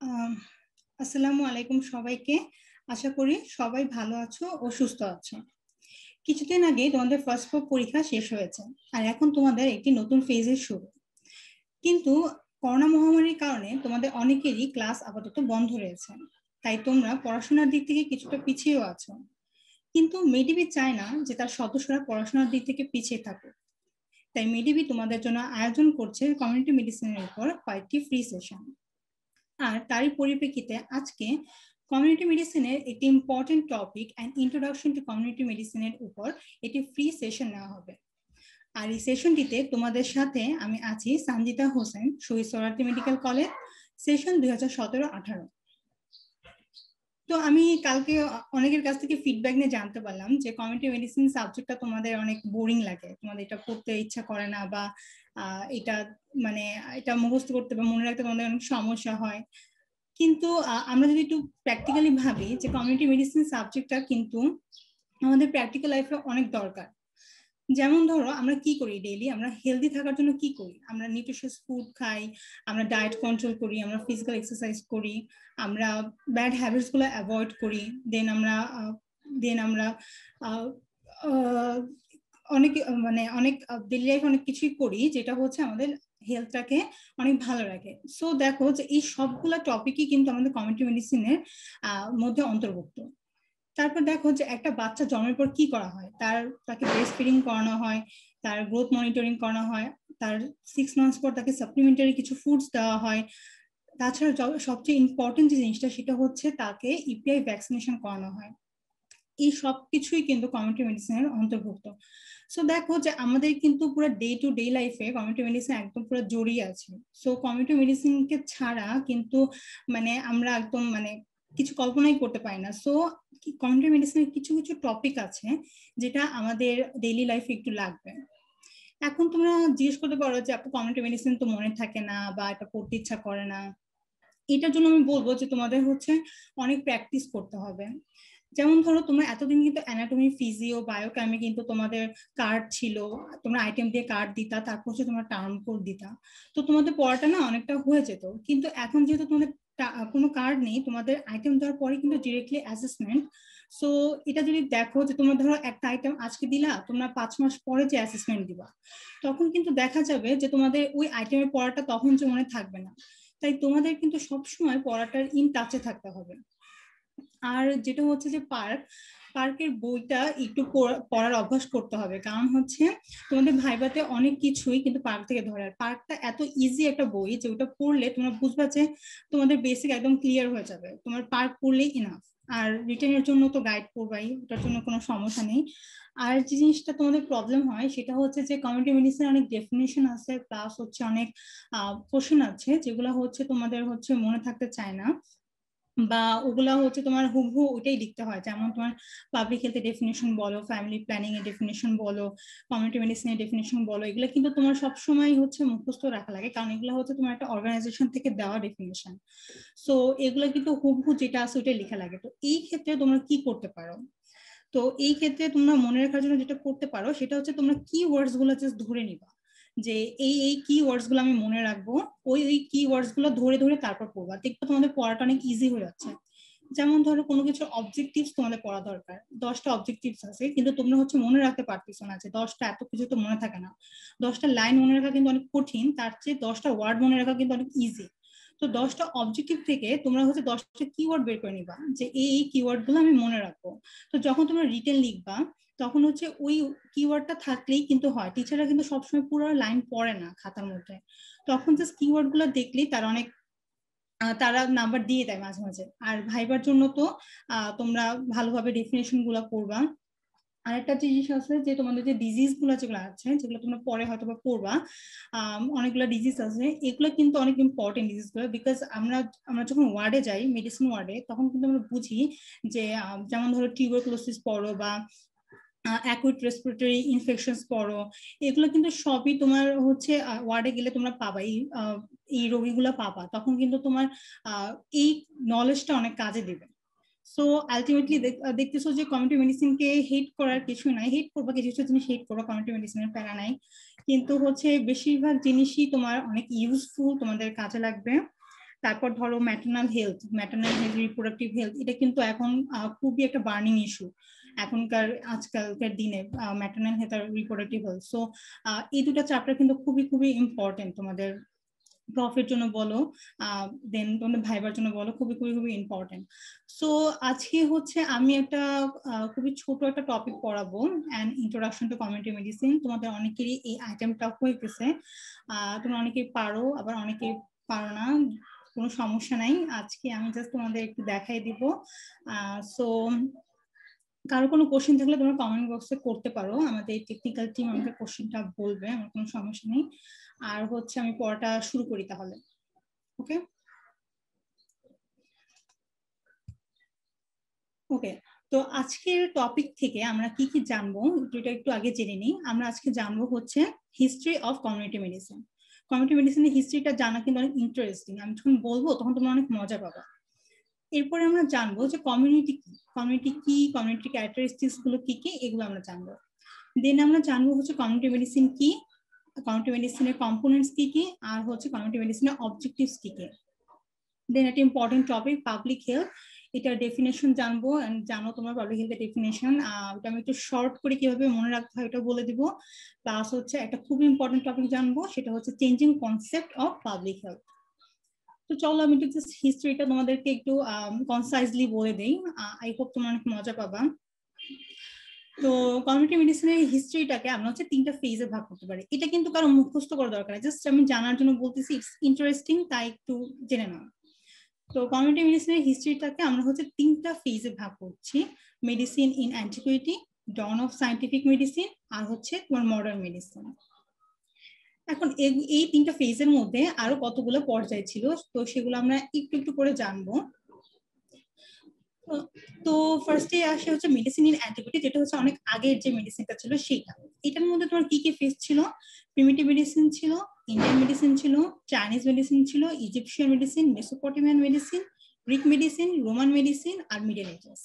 আম, আসসালামু আলাইকুম সবাইকে। আশা করি সবাই ভালো আছো ও সুস্থ আছো। কিছুদিন আগে তোমাদের ফার্স্ট পরীক্ষা শেষ হয়েছে, আর এখন তোমাদের একটি নতুন ফেজের শুরু। কিন্তু করোনা মহামারীর কারণে তোমাদের অনেকেরই ক্লাস আপাতত বন্ধ রয়েছে, তাই তোমরা পড়াশোনার দিক থেকে কিছুটা পিছিয়েও আছো। কিন্তু মেডিবি চায় না যে তার সদস্যরা পড়াশোনার দিক থেকে পিছিয়ে থাকুক। তাই মেডিবি তোমাদের জন্য আয়োজন করছে কমিউনিটি মেডিসিনের উপর কয়েকটি ফ্রি সেশন। আর তারই পরিপ্রেক্ষিতে আজকে কমিউনিটি মেডিসিনের একটি important topic and introduction to community মেডিসিনের উপর একটি ফ্রি সেশন নেওয়া হবে। আর এই সেশনটিতে তোমাদের সাথে আমি আছি Sanjita Hossain, Shaheed Suhrawardy medical college, session 2017-18। তো আমি কালকে অনেকের কাছ থেকে ফিডব্যাক নিয়ে জানতে পারলাম যে কমিউনিটি মেডিসিন সাবজেক্টটা তোমাদের অনেক বোরিং লাগে, তোমাদের এটা পড়তে ইচ্ছা করে না, বা এটা মানে এটা মুখস্থ করতে বা মনে রাখতে তোমাদের অনেক সমস্যা হয়। কিন্তু আমরা যদি একটু প্র্যাকটিক্যালি ভাবি যে কমিউনিটি মেডিসিন সাবজেক্টটা কিন্তু আমাদের প্র্যাকটিক্যাল লাইফে অনেক দরকার। যেমন ধরো আমরা কি করি ডেইলি, আমরা হেলদি থাকার জন্য কি করি, আমরা নিউট্রিশিয়াস ফুড খাই, আমরা ডায়েট কন্ট্রোল করি, আমরা ফিজিক্যাল এক্সারসাইজ করি, আমরা ব্যাড হ্যাবিটস গুলো অ্যাভয়েড করি, দেন আমরা আহ, আহ, অনেক অনেক ডেইলি লাইফ অনেক কিছুই করি যেটা হচ্ছে আমাদের হেলথটাকে অনেক ভালো রাখে। সো দেখো যে এই সবগুলা টপিকই কিন্তু আমাদের কমিউনিটি মেডিসিনের মধ্যে অন্তর্ভুক্ত। তারপর দেখো যে একটা বাচ্চা জন্মের পর কি করা হয়, তাকে ব্রেস্ট ফিডিং করানো হয়, তার গ্রোথ মনিটরিং করানো হয়, তার 6 মান্থস পর তাকে সাপ্লিমেন্টারি কিছু ফুডস দেওয়া হয়। তাছাড়া সবচেয়ে ইম্পর্টেন্ট যে জিনিসটা সেটা হচ্ছে তাকে ইপিআই ভ্যাকসিনেশন করানো হয়। এই সব কিছুই কিন্তু কমিউনিটি মেডিসিনের অন্তর্ভুক্ত। সো দেখো যে আমাদের কিন্তু পুরো ডে টু ডে লাইফে কমিউনিটি মেডিসিন একদম পুরো জড়িয়ে আছে। সো কমিউনিটি মেডিসিনকে ছাড়া কিন্তু আমরা একদম কিছু কল্পনাই করতে পারি না। সো কমিউনিটি মেডিসিনের কিছু কিছু টপিক আছে যেটা আমাদের ডেইলি লাইফে একটু লাগবে। এখন তোমরা জিজ্ঞেস করতে পারো যে আপু কমিউনিটি মেডিসিন তো মনে থাকে না বা এটা পড়তে ইচ্ছা করে না। এটার জন্য আমি বলবো যে তোমাদের হচ্ছে অনেক প্র্যাকটিস করতে হবে। যেমন ধরো তোমরা এতদিন কিন্তু অ্যানাটমি, ফিজিও, বায়োকেমি কিন্তু তোমাদের কার্ড ছিল, তোমরা আইটেম দিয়ে কার্ড দিতা, তারপর হচ্ছে তোমরা টার্ম কোড দিতা। তো তোমাদের পড়াটা না অনেকটা হয়ে যেত। কিন্তু এখন যেহেতু তোমাদের কোনো কার্ড নেই, তোমাদের আইটেম দেওয়ার পরে কিন্তু ডিরেক্টলি অ্যাসেসমেন্ট। সো এটা যদি দেখো যে তোমরা ধরো একটা আইটেম আজকে দিলা, তোমরা 5 মাস পরে যে অ্যাসেসমেন্ট দিবা, তখন কিন্তু দেখা যাবে যে তোমাদের ওই আইটেমের পড়াটা তখন যে মনে থাকবে না। তাই তোমাদের কিন্তু সবসময় পড়াটার ইন টাচে থাকতে হবে। আর যেটা হচ্ছে যে পার্কের বইটা একটু পড়ার অভ্যাস করতে হবে, কারণ হচ্ছে তোমাদের ভাইভাতে অনেক কিছুই কিন্তু পার্ক থেকে ধরে। আর পার্কটা এত ইজি একটা বই যে ওটা পড়লে তোমরা বুঝবা যে তোমাদের বেসিক একদম ক্লিয়ার হয়ে যাবে, তোমার পার্ক পড়লেই ইনাফ। আর রিটেনের জন্য তো গাইড পড়বাই, ওটার জন্য কোনো সমস্যা নেই। আর যে জিনিসটা তোমাদের প্রবলেম হয় সেটা হচ্ছে যে কমিউনিটি মেডিসিন অনেক ডেফিনেশন আছে, প্লাস হচ্ছে অনেক কোশ্চেন আছে যেগুলো হচ্ছে তোমাদের হচ্ছে মনে থাকতে চায় না, বা ওগুলা হচ্ছে তোমার হুবহু ওইটাই লিখতে হয়। যেমন তোমার পাবলিক হেলথের ডেফিনেশন বলো, ফ্যামিলি প্ল্যানিং এর ডেফিনেশন বলো, কমিউনিটি মেডিসিনের ডেফিনেশন বলো, এগুলো কিন্তু তোমার সবসময় হচ্ছে মুখস্থ রাখা লাগে, কারণ এগুলো হচ্ছে তোমার একটা অর্গানাইজেশন থেকে দেওয়া ডেফিনেশন। সো এগুলো কিন্তু হুবহু যেটা আছে ওইটাই লেখা লাগে। তো এই ক্ষেত্রে তোমরা কি করতে পারো, তো এই ক্ষেত্রে তোমরা মনে রাখার জন্য যেটা করতে পারো সেটা হচ্ছে তোমরা কি ওয়ার্ডস গুলো জাস্ট ধরে নিবা, যে এই কি ওয়ার্ডস গুলো আমি মনে রাখবো, ওই কি ওয়ার্ডস গুলো ধরে ধরে তারপর পড়বা, দেখবে তোমাদের পড়াটা অনেক ইজি হয়ে যাচ্ছে। যেমন ধরো কোনো কিছু অবজেক্টিভস তোমাদের পড়া দরকার, 10টা অবজেক্টিভস আছে, কিন্তু তোমরা হচ্ছে মনে রাখতে পারতেছো না যে 10টা, এত কিছু তো মনে থাকে না। 10টা লাইন মনে রাখা কিন্তু অনেক কঠিন, তার চেয়ে 10টা ওয়ার্ড মনে রাখা কিন্তু অনেক ইজি। তো 10টা অবজেক্টিভ থেকে তোমরা হচ্ছে 10টা কিওয়ার্ড বের করে নিবা যে এই কিওয়ার্ড গুলো আমি মনে রাখবো। তো যখন তোমরা রিটেন লিখবা তখন হচ্ছে ওই কিওয়ার্ডটা থাকলেই কিন্তু হয়, টিচাররা কিন্তু সবসময় পুরো লাইন পড়ে না খাতার মধ্যে, তখন জাস্ট কিওয়ার্ড গুলো দেখলেই তারা নাম্বার দিয়ে দেয় মাঝে মাঝে। আর ভাইবার জন্য তো তোমরা ভালোভাবে ডেফিনেশন গুলা করবা। আর একটা জিনিস আছে যে তোমাদের যে ডিজিজ গুলো যেগুলো আছে, যেগুলো তোমরা পরে হয়তো বা পড়বা, অনেকগুলো ডিজিজ আছে, এগুলো কিন্তু অনেক ইম্পর্টেন্ট ডিজিজ গুলো, বিকজ আমরা আমরা যখন ওয়ার্ডে যাই, মেডিসিন ওয়ার্ডে, তখন কিন্তু আমরা বুঝি যে যেমন ধরো টিউবারকুলোসিস পড়ো বা অ্যাকুইট রেসপিরেটরি ইনফেকশনস পড়ো, এগুলো কিন্তু সবই তোমার হচ্ছে ওয়ার্ডে গেলে তোমরা পাবা, এই রোগীগুলো পাবা, তখন কিন্তু তোমার এই নলেজটা অনেক কাজে দিবে। সো আলটিমেটলি দেখতেছো যে কমিউনিটি মেডিসিনকে হেট করার কিছু নাই, হেট করবা কিছু কিছু জিনিস, হেট করবা, কমিউনিটি মেডিসিনের প্যারা নাই, কিন্তু হচ্ছে বেশিরভাগ জিনিসই তোমার অনেক ইউজফুল, তোমাদের কাজে লাগবে। তারপর ধরো ম্যাটারনাল হেলথ রিপ্রোডাক্টিভ হেলথ, এটা কিন্তু এখন খুবই একটা বার্নিং ইস্যু আজকালকার দিনে, ম্যাটারনাল হেলথ আর রিপ্রোডাক্টিভ হেলথ। সো এই দুটো চ্যাপ্টার কিন্তু খুবই খুবই ইম্পর্টেন্ট তোমাদের প্রফের জন্য বলো, দেন তোমাদের ভাইবার জন্য বলো, খুবই খুবই খুবই ইম্পর্টেন্ট। সো আজকে হচ্ছে আমি একটা খুবই ছোট একটা টপিক পড়াবো, and introduction to community medicine. তোমাদের অনেকেরই এই আইটেমটা হয়ে গেছে, তোমরা অনেকেই পারো, আবার অনেকে পারো না, কোনো সমস্যা নাই। আজকে আমি জাস্ট তোমাদের একটু দেখাই দিব। সো কারো কোনো কোশ্চেন থাকলে তোমরা কমেন্ট বক্সে করতে পারো, আমাদের টেকনিক্যাল টিম আমাদের কোশ্চেনটা বলবে, আমার কোনো সমস্যা নেই। আর হচ্ছে আমি পড়াটা শুরু করি তাহলে। ওকে ওকে তো আজকের টপিক থেকে আমরা কি কি জানবো যেটা একটু আগে জেনে নিই। আমরা আজকে জানবো হচ্ছে history of community medicine. Community মেডিসিনের হিস্ট্রিটা জানা কিন্তু অনেক ইন্টারেস্টিং, আমি যখন বলবো তখন তোমরা অনেক মজা পাবা। এরপরে আমরা জানবো যে কমিউনিটি ক্যারেক্টারিস্টিক্স গুলো কি কি, এগুলো আমরা জানবো। দেন আমরা জানবো হচ্ছে কমিউনিটি মেডিসিন কি, কমিউনিটি মেডিসিনের কম্পোনেন্টস কি কি, আর হচ্ছে কমিউনিটি মেডিসিনের অবজেক্টিভস কি কি। দেন একটা ইম্পর্টেন্ট টপিক পাবলিক হেলথ, এটার ডেফিনেশন জানবো, জানো তোমরা পাবলিক হেলথের ডেফিনেশন, ওটা আমি একটু শর্ট করে কিভাবে মনে রাখতে হয় এটা বলে দিব। প্লাস হচ্ছে একটা খুব ইম্পর্টেন্ট টপিক জানবো, সেটা হচ্ছে changing concept of public health. তো চলো আমি একটু জাস্ট হিস্ট্রিটা তোমাদেরকে একটু কনসাইজলি বলে দেই, আই হোপ তোমরা অনেক মজা পাবা। তো কমিউনিটি মেডিসিনের হিস্ট্রিটাকে আমরা হচ্ছে 3টা ফেজে ভাগ করতে পারি। এটা কিন্তু কারো মুখস্থ করা দরকার, জাস্ট আমি জানার জন্য বলতেছি, ইটস ইন্টারেস্টিং, তাই একটু জেনে নাও। তো কমিউনিটি মেডিসিনের হিস্ট্রিটাকে আমরা হচ্ছে 3টা ফেজে ভাগ করছি: medicine in antiquity, dawn of scientific medicine, আর হচ্ছে তোমার মডার্ন মেডিসিন। এখন এই 3টা ফেজের মধ্যে আরো কতগুলো পর্যায় ছিল, তো সেগুলো আমরা একটু একটু করে জানবো। তো ফার্স্টে আসে হচ্ছে মেডিসিন ইন অ্যান্টিকুইটি, যেটা হচ্ছে অনেক আগের যে মেডিসিনটা ছিল সেইটা। এটার মধ্যে তোমার কি কি ফেজ ছিল? প্রিমিটিভ মেডিসিন ছিল, ইন্ডিয়ান মেডিসিন ছিল, চাইনিজ মেডিসিন ছিল, Egyptian medicine, Mesopotamian medicine, Greek medicine, Roman medicine, আর মিডল এজেস।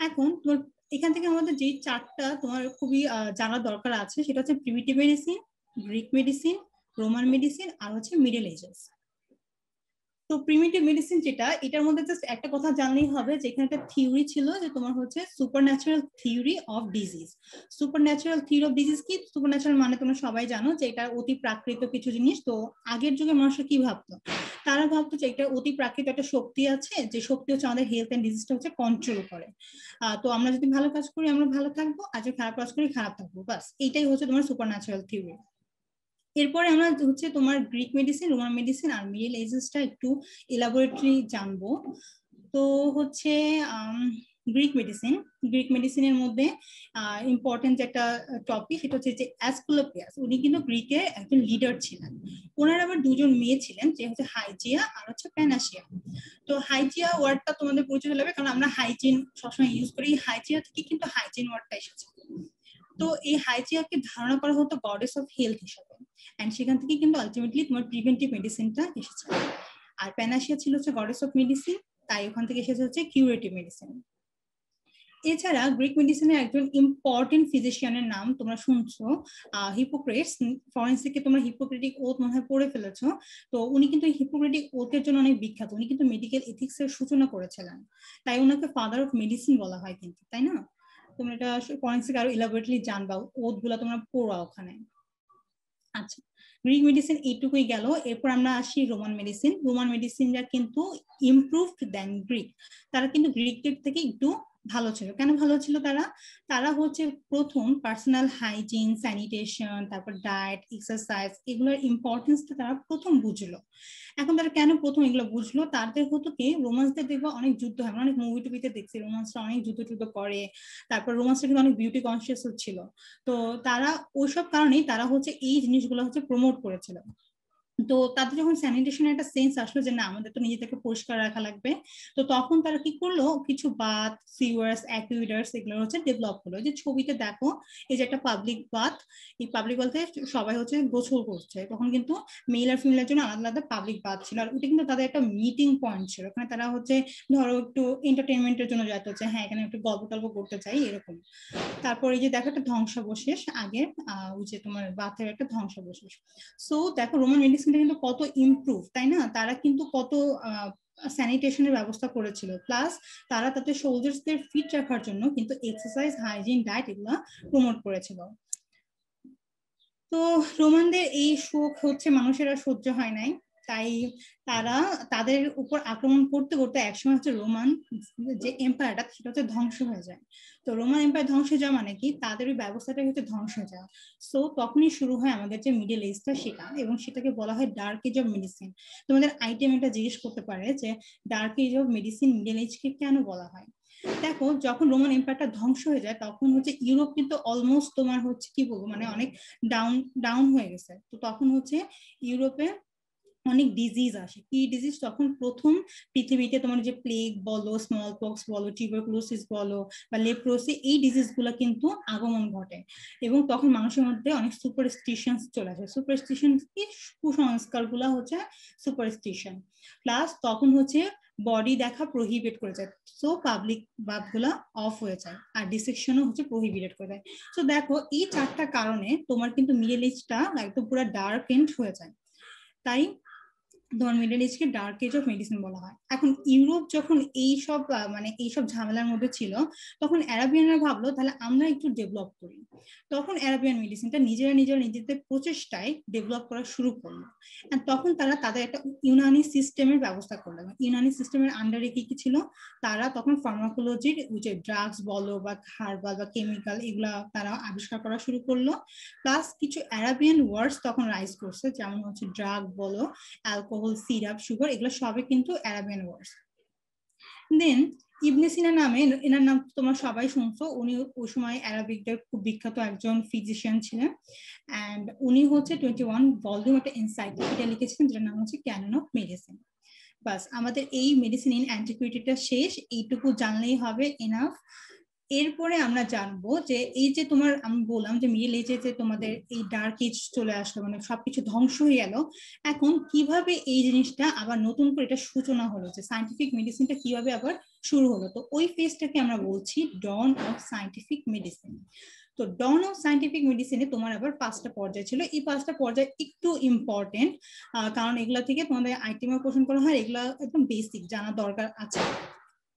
এখন তোমার এখান থেকে আমাদের যে 4টা তোমার খুবই জানার দরকার আছে, সেটা হচ্ছে primitive medicine, Greek medicine, Roman medicine, আর হচ্ছে মিডল এজেস। তো প্রিমিটিভ মেডিসিন যেটা, এটার মধ্যে জাস্ট একটা কথা জানলেই হবে যে এখানে একটা থিওরি ছিল, যে তোমার হচ্ছে supernatural theory of disease. Supernatural theory of disease কি? সুপারন্যাচারাল মানে তোমরা সবাই জানো যে এটা অতি প্রাকৃত কিছু জিনিস। তো আগের যুগে মানুষরা কি ভাবতো? তারা ভাবতো যে এটা অতি প্রাকৃত একটা শক্তি আছে, যে শক্তি হচ্ছে আমাদের হেলথ এন্ড ডিজিজটা হচ্ছে কন্ট্রোল করে। তো আমরা যদি ভালো কাজ করি আমরা ভালো থাকবো, আর যদি খারাপ কাজ করি খারাপ থাকবো, বাস এইটাই হচ্ছে তোমার সুপারন্যাচারাল থিওরি। এরপরে আমরা হচ্ছে তোমার গ্রিক মেডিসিন, রোমান মেডিসিন, আর মিডল এজেসটা একটু এলাবোরেটলি জানবো। তো হচ্ছে গ্রিক মেডিসিনের মধ্যে ইম্পর্টেন্ট একটা টপিক, সেটা হচ্ছে যে অ্যাসক্লেপিয়াস, উনি কিন্তু গ্রিকের একজন লিডার ছিলেন। ওনার আবার 2জন মেয়ে ছিলেন, যে হচ্ছে হাইজিয়া আর হচ্ছে প্যানাসিয়া। তো হাইজিয়া ওয়ার্ডটা তোমাদের পরিচয় লাগবে, কারণ আমরা হাইজিন সবসময় ইউজ করি, হাইজিয়া থেকে কিন্তু হাইজিন ওয়ার্ডটা এসেছে। তো এই হাইজিয়াকে ধারণা করা হতো গডেস অফ হেলথ হিসাবে, এন্ড সেখান থেকে কিন্তু আলটিমেটলি তোমার প্রিভেন্টিভ মেডিসিনটা এসেছে। আর প্যানাসিয়া ছিল হচ্ছে গডেস অফ মেডিসিন, তাই ওখান থেকে এসেছে হচ্ছে কিউরেটিভ মেডিসিন। এছাড়া গ্রিক মেডিসিনের একজন ইম্পর্টেন্ট ফিজিশিয়ানের নাম তোমরা শুনছো, হিপোক্রেটস। ফরেন্সিকে তোমরা হিপোক্রেটিক ওথ মনে হয় পড়ে ফেলেছো। তো উনি কিন্তু হিপোক্রেটিক ওথের জন্য অনেক বিখ্যাত, উনি কিন্তু মেডিকেল এথিক্স এর সূচনা করেছিলেন, তাই ওনাকে ফাদার অফ মেডিসিন বলা হয় কিন্তু, তাই না? তোমরা এটা ফরেন্সিক আরো ইলাবোরেটলি জানবা, ওথ গুলা তোমরা পড়া ওখানে। আচ্ছা, গ্রিক মেডিসিন এইটুকুই গেল। এরপর আমরা আসি রোমান মেডিসিন। রোমান মেডিসিনরা কিন্তু ইমপ্রুভড দেন গ্রিক, তারা কিন্তু গ্রিকদের থেকে একটু ভালো ছিল। কেন ভালো ছিল তারা? তারা হচ্ছে প্রথম পার্সোনাল হাইজিন, স্যানিটেশন, তারপর ডায়েট, এক্সারসাইজ, এগুলোর ইম্পর্টেন্সটা তারা প্রথম বুঝলো। এখন তারা কেন প্রথম এগুলো বুঝলো? তাদের হতো কি, রোমান্সদের দেখবো অনেক যুদ্ধ হয়, আমরা অনেক মুভি টুভিতে দেখছি রোমান্সরা অনেক যুদ্ধ টুদ্ধ করে, তারপর রোমান্সটা কিন্তু অনেক বিউটি কনসিয়াস ছিল। তো তারা ওইসব কারণেই তারা হচ্ছে এই জিনিসগুলো হচ্ছে প্রমোট করেছিল। তো তাদের যখন স্যানিটেশনের একটা সেন্স আসলো যে না, আমাদের তো নিজেদেরকে পরিষ্কার রাখা লাগবে, তো তখন তারা কি করলো, কিছু বাথ, সিওয়ার্স, অ্যাকুইডার্স, এগুলো হচ্ছে ডেভেলপ হলো। যে ছবিতে দেখো, এই যে একটা পাবলিক বাথ, এই পাবলিক বাথে সবাই হচ্ছে গোসল করছে, তখন কিন্তু মেল আর ফিমেলের জন্য আলাদা আলাদা পাবলিক বাথ ছিল। আর ওটা কিন্তু তাদের একটা মিটিং পয়েন্ট ছিল, ওখানে তারা হচ্ছে ধরো একটু এন্টারটেনমেন্টের জন্য যেত, হচ্ছে হ্যাঁ এখানে একটু গল্প টল্প করতে চাই এরকম। তারপর এই যে দেখো একটা ধ্বংসাবশেষ আগের, ওই যে তোমার বাথের একটা ধ্বংসাবশেষ। সো দেখো রোমান মেডিসিন মেডিসিনটা কিন্তু কত ইমপ্রুভ, তাই না? তারা কিন্তু কত স্যানিটেশনের ব্যবস্থা করেছিল, প্লাস তারা তাতে সোলজার্সদের ফিট রাখার জন্য কিন্তু এক্সারসাইজ, হাইজিন, ডায়েট এগুলা প্রমোট করেছিল। তো রোমানদের এই শোক হচ্ছে মানুষের আর সহ্য হয় নাই, তাই তারা তাদের উপর আক্রমণ করতে করতে একসময় হচ্ছে রোমান যে এম্পায়ারটা সেটা হচ্ছে ধ্বংস হয়ে যায়। তো রোমান এম্পায়ার ধ্বংস হয়ে যাওয়া মানে কি, তাদের ওই ব্যবস্থাটা হচ্ছে ধ্বংস হয়ে যাওয়া। সো তখনই শুরু হয় আমাদের যে মিডল এজটা সেটা, এবং সেটাকে বলা হয় ডার্ক এজ অফ মেডিসিন। তোমাদের আইটেম এটা জিজ্ঞেস করতে পারে যে dark age of medicine middle এজকে কেন বলা হয়। দেখো, যখন রোমান এম্পায়ারটা ধ্বংস হয়ে যায় তখন হচ্ছে ইউরোপ কিন্তু অলমোস্ট তোমার হচ্ছে কি বলবো মানে অনেক ডাউন ডাউন হয়ে গেছে। তো তখন হচ্ছে ইউরোপে অনেক ডিজিজ আসে। কি ডিজিজ? তখন প্রথম পৃথিবীতে তোমার যে প্লেগ বলো, স্মল পক্স বলো, টিউবারকুলোসিস বলো বা লেপ্রোসি, এই ডিজিজ গুলো কিন্তু আগমন ঘটে, এবং তখন মানুষের মধ্যে অনেক সুপারস্টিশন চলে আসে। সুপারস্টিশন কি? কুসংস্কার গুলা হচ্ছে সুপারস্টিশন। প্লাস তখন হচ্ছে বডি দেখা প্রহিবিট করে যায়, সো পাবলিক বাথ গুলা অফ হয়ে যায়, আর ডিসেকশনও হচ্ছে প্রহিবিটেড করে দেয়। তো দেখো, এই চারটা কারণে তোমার কিন্তু মিডল এজটা একদম পুরো ডার্ক এন্ড হয়ে যায়। তাই তোমার মিডল এজকে ডার্ক এজ অফ মেডিসিন বলা হয়। এখন ইউরোপ যখন এইসব মানে এইসব ঝামেলার মধ্যে ছিল, তখন অ্যারাবিয়ানরা ভাবলো তাহলে আমরা একটু ডেভেলপ করি। তখন অ্যারাবিয়ান মেডিসিনটা নিজেরা নিজেদের প্রচেষ্টায় ডেভেলপ করা শুরু করলো। তখন তারা তাদের একটা ইউনানি সিস্টেমের ব্যবস্থা করলো। ইউনানি সিস্টেমের আন্ডারে কি কি ছিল? তারা তখন ফার্মাকোলজির যে ড্রাগস বলো বা হার্বাল বা কেমিক্যাল, এগুলা তারা আবিষ্কার করা শুরু করলো। প্লাস কিছু অ্যারাবিয়ান ওয়ার্ডস তখন রাইজ করছে, যেমন হচ্ছে ড্রাগ বলো, অ্যালকোহল, সিরাপ, সুগার, এগুলো সবই কিন্তু অ্যারাবিয়ান ওয়ার্ডস। দেন ইবনে সিনা নামে, এনার নাম তোমরা সবাই শুনছো, উনি ওই সময় অ্যারাবিকদের খুব বিখ্যাত একজন ফিজিশিয়ান ছিলেন। অ্যান্ড উনি হচ্ছে 21 ভলিউম একটা এনসাইক্লোপিডিয়া লিখেছিলেন, যেটার নাম হচ্ছে ক্যানন অফ মেডিসিন। বাস, আমাদের এই মেডিসিন ইন অ্যান্টিকুইটিটা শেষ, এইটুকু জানলেই হবে এনাফ। এরপরে আমরা জানবো যে এই যে তোমার আমি বললাম যে মিডল এজে যে তোমাদের এই ডার্ক এজ চলে আসলো, মানে সবকিছু ধ্বংস হয়ে গেল, এখন কিভাবে এই জিনিসটা আবার নতুন করে এটা সূচনা হলো, যে সায়েন্টিফিক মেডিসিনটা কিভাবে আবার শুরু হলো, তো ওই ফেজটাকে আমরা বলছি ডন অফ সায়েন্টিফিক মেডিসিন। তো ডন অফ সায়েন্টিফিক মেডিসিনে তোমার আবার 5টা পর্যায় ছিল। এই 5টা পর্যায় একটু ইম্পর্টেন্ট, কারণ এগুলা থেকে তোমাদের আইটেমে কোশ্চেন করা হয়, এগুলা একদম বেসিক জানা দরকার আছে।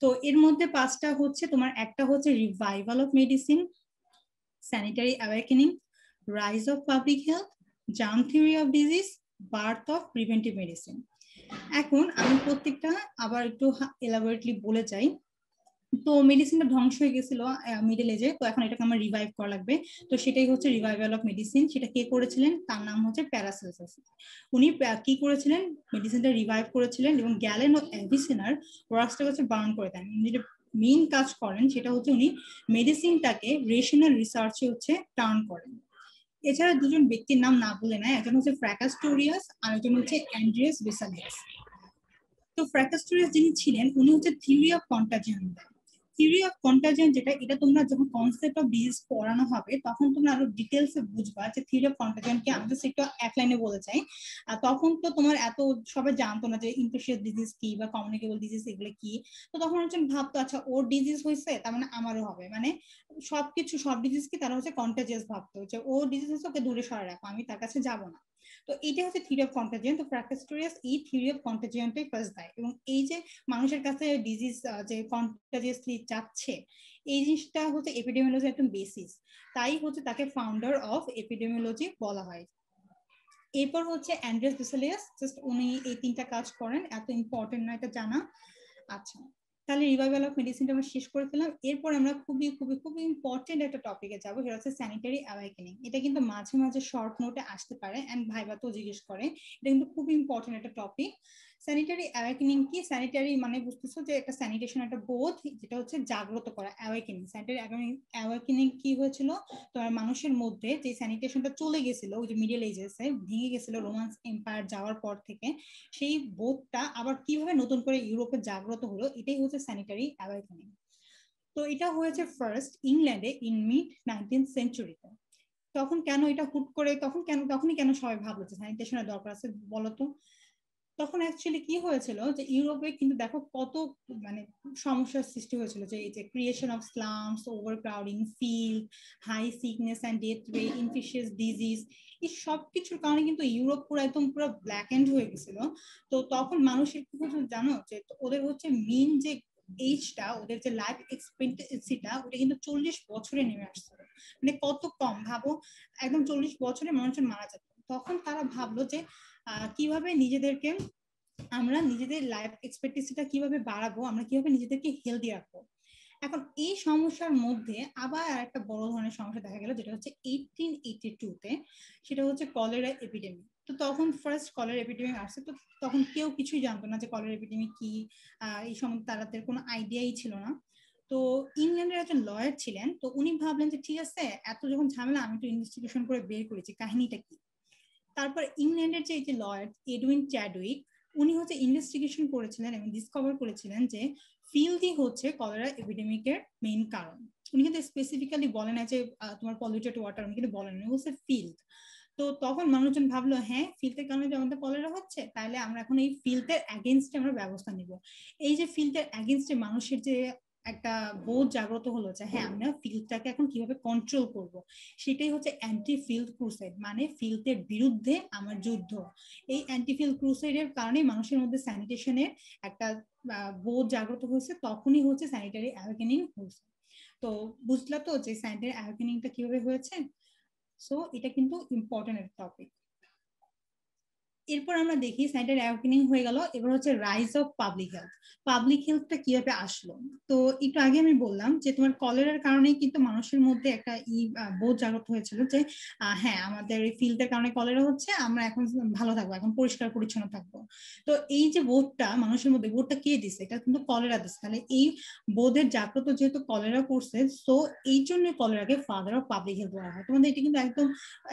তো এর মধ্যে 5টা হচ্ছে তোমার, একটা হচ্ছে revival of medicine, sanitary awakening, rise of public health, germ theory of disease, birth of preventive medicine. এখন আমি প্রত্যেকটা আবার একটু এলাবোরেটলি বলে যাই। তো মেডিসিনটা ধ্বংস হয়ে গেছিল মিডল এজে, তো এখন এটাকে আমার রিভাইভ করা লাগবে। তো সেটাই হচ্ছে রিভাইভাল অফ মেডিসিন। সেটা কে করেছিলেন? তার নাম হচ্ছে প্যারাসেলসাস। উনি কি করেছিলেন? মেডিসিনটা রিভাইভ করেছিলেন, এবং গ্যালেন ও অ্যাভিসেনার ওয়ার্কসটা হচ্ছে বার্ন করে দেন। যেটা মেইন কাজ করেন সেটা হচ্ছে উনি মেডিসিনটাকে রেশনাল রিসার্চে হচ্ছে টার্ন করেন। এছাড়া দুজন ব্যক্তির নাম না বলে না, একজন হচ্ছে ফ্র্যাকাস্টোরিয়াস আর একজন হচ্ছে অ্যান্ড্রিয়াস বেসালিয়াস। তো ফ্র্যাকাস্টোরিয়াস যিনি ছিলেন, উনি হচ্ছে থিওরি অফ কন্টাজিয়ন দেন। থিওরি অফ কন্টাজিয়ন যেটা, এটা তোমরা যখন কনসেপ্ট অফ ডিজিজ পড়ানো হবে তখন তোমরা আরো ডিটেলসে বুঝবা যে থিওরি অফ কন্টাজিয়ন কি। আমি জাস্ট একটু এক লাইনে বলে চাই, আর তখন তো তোমার এত সবাই জানতো না যে ইনফেকশিয়াস ডিজিজ কি বা কমিউনিকেবল ডিজিজ এগুলো কি। তো তখন একজন ভাবতো আচ্ছা ওর ডিজিজ হয়েছে তার মানে আমারও হবে, মানে সবকিছু সব ডিজিজ কি তারা হচ্ছে কন্টাজিয়াস ভাবতো, যে ও ডিজিজ হচ্ছে ওকে দূরে সরায় রাখো, আমি তার কাছে যাবো না। তো এটা হচ্ছে থিওরি অফ কন্টাজিয়ন। তো ফ্র্যাকাস্টোরিয়াস এই থিওরি অফ কন্টাজিয়নটাই ফার্স্ট দেয়, এবং এই যে মানুষের কাছে ডিজিজ যে কন্টাজিয়াসলি যাচ্ছে, এই জিনিসটা হচ্ছে এপিডেমিওলজি একদম বেসিস। তাই হচ্ছে তাকে ফাউন্ডার অফ এপিডেমিওলজি বলা হয়। এরপর হচ্ছে অ্যান্ড্রিয়াস বেসালিয়াস, জাস্ট উনি এই 3টা কাজ করেন, এত ইম্পর্টেন্ট না এটা জানা। আচ্ছা, তাহলে রিভাইভাল অফ মেডিসিনটা আমরা শেষ করে ফেলাম। এরপর আমরা খুবই খুবই খুবই ইম্পর্টেন্ট একটা টপিকে যাবো, সেটা হচ্ছে স্যানিটারি অ্যাওয়েকেনিং। এটা কিন্তু মাঝে মাঝে শর্ট নোটে আসতে পারে এন্ড ভাইভাতেও জিজ্ঞেস করে, এটা কিন্তু খুব ইম্পর্টেন্ট একটা টপিক। স্যানিটারি অ্যাওয়েকেনিং কি? স্যানিটারি মানে বুঝতেছো যে একটা স্যানিটেশন, একটা বোধ, যেটা হচ্ছে জাগ্রত করা। অ্যাওয়েকেনিং, স্যানিটারি অ্যাওয়েকেনিং কি হয়েছিল? তোমার মানুষের মধ্যে যে স্যানিটেশনটা চলে গেছিল ওই যে মিডল এজেসে ভেঙে গেছিল রোমান এম্পায়ার যাওয়ার পর থেকে, সেই বোধটা আবার কিভাবে নতুন করে ইউরোপে জাগ্রত হলো, এটাই হচ্ছে স্যানিটারি অ্যাওয়েকেনিং। তো এটা হয়েছে ফার্স্ট ইংল্যান্ডে ইন মিড 19th সেঞ্চুরিতে। তখন কেন এটা হুট করে, তখনই কেন সবাই ভাবলো যে স্যানিটেশনের দরকার আছে বলতো? তখন অ্যাকচুয়ালি কি হয়েছিল যে ইউরোপে কিন্তু দেখো কত মানে সমস্যার সৃষ্টি হয়েছিল, যে এই যে creation of slums, overcrowding, filth, high sickness and death rate, infectious disease, এই সব কিছুর কারণে কিন্তু ইউরোপ পুরো একদম পুরো ব্ল্যাক এন্ড হয়ে গেছিল। তো তখন মানুষের কি হচ্ছে জানো, যে ওদের হচ্ছে মেন যে এইজটা, ওদের যে লাইফ এক্সপেক্টেন্সিটা, ওটা কিন্তু 40 বছরে নেমে আসছিল। মানে কত কম ভাবো, একদম 40 বছরে মানুষজন মারা যেত। তখন তারা ভাবলো যে কিভাবে নিজেদেরকে আমরা নিজেদের লাইফ এক্সপেক্টেন্সিটা কিভাবে বাড়াবো, আমরা কিভাবে নিজেদেরকে হেলদি রাখবো। এখন এই সমস্যার মধ্যে আবার একটা বড় ধরনের সমস্যা দেখা গেল, যেটা হচ্ছে 1882-তে, সেটা হচ্ছে কলেরা এপিডেমিক। তো তখন ফার্স্ট কলেরা এপিডেমিক আসছে, তো তখন কেউ কিছুই জানতো না যে কলেরা এপিডেমিক কি, এই সম্বন্ধে তাদের কোনো আইডিয়াই ছিল না। তো ইংল্যান্ডের একজন লয়ার ছিলেন, তো উনি ভাবলেন যে ঠিক আছে, এত যখন ঝামেলা, আমি তো ইনভেস্টিগেশন করে বের করেছি কাহিনীটা কি। তারপর ইংল্যান্ডের যে লয়ার এডউইন চ্যাডউইক, উনি হচ্ছে ইনভেস্টিগেশন করেছিলেন এবং ডিসকভার করেছিলেন যে ফিল্ডই হচ্ছে কলেরা এপিডেমিকের মেইন কারণ। উনি কিন্তু স্পেসিফিক্যালি বলেন না যে তোমার পলিউটেড ওয়াটার, উনি কিন্তু বলেন না, হচ্ছে ফিল্ড। তো তখন মানুষজন ভাবলো, হ্যাঁ ফিল্ডের কারণে যে আমাদের কলেরা হচ্ছে, তাহলে আমরা এখন এই ফিল্ডের অ্যাগেনস্টে আমরা ব্যবস্থা নিব। এই যে ফিল্ডের অ্যাগেনস্টে মানুষের যে একটা বোধ জাগ্রত হলো যে হ্যাঁ, আমরা ফিল্ডটাকে এখন কিভাবে কন্ট্রোল করব, সেটাই হচ্ছে অ্যান্টি ফিল্ড ক্রুসেড, মানে ফিল্ডের বিরুদ্ধে আমার যুদ্ধ। এই অ্যান্টি ফিল্ড ক্রুসেডের কারণে মানুষের মধ্যে স্যানিটেশনের একটা বোধ জাগ্রত হয়েছে, তখনই হচ্ছে স্যানিটারি অ্যাওয়েকেনিং হয়েছে। তো বুঝলা তো যে স্যানিটারি অ্যাওয়েকেনিংটা কিভাবে হয়েছে। সো এটা কিন্তু ইম্পর্টেন্ট একটা টপিক। এরপর আমরা দেখি স্যানিটারি অ্যাওয়েকেনিং হয়ে গেল, এবার হচ্ছে rise of public health. Public হেলথটা কিভাবে আসলো, তো একটু আগে আমি বললাম যে তোমার কলেরার কারণেই কিন্তু মানুষের মধ্যে একটা বোধ জাগ্রত হয়েছিল যে হ্যাঁ, আমাদের এই ফিল্ডের কারণে কলেরা হচ্ছে, আমরা এখন ভালো থাকবো, এখন পরিষ্কার পরিচ্ছন্ন থাকবো। তো এই যে বোধটা মানুষের মধ্যে, বোধটা কে দিচ্ছে, এটা কিন্তু কলেরা দিচ্ছে। তাহলে এই বোধের জাগ্রত যেহেতু কলেরা করছে, তো এই জন্য কলেরাকে ফাদার অফ পাবলিক হেলথ বলা হয়। তোমাদের এটা কিন্তু একদম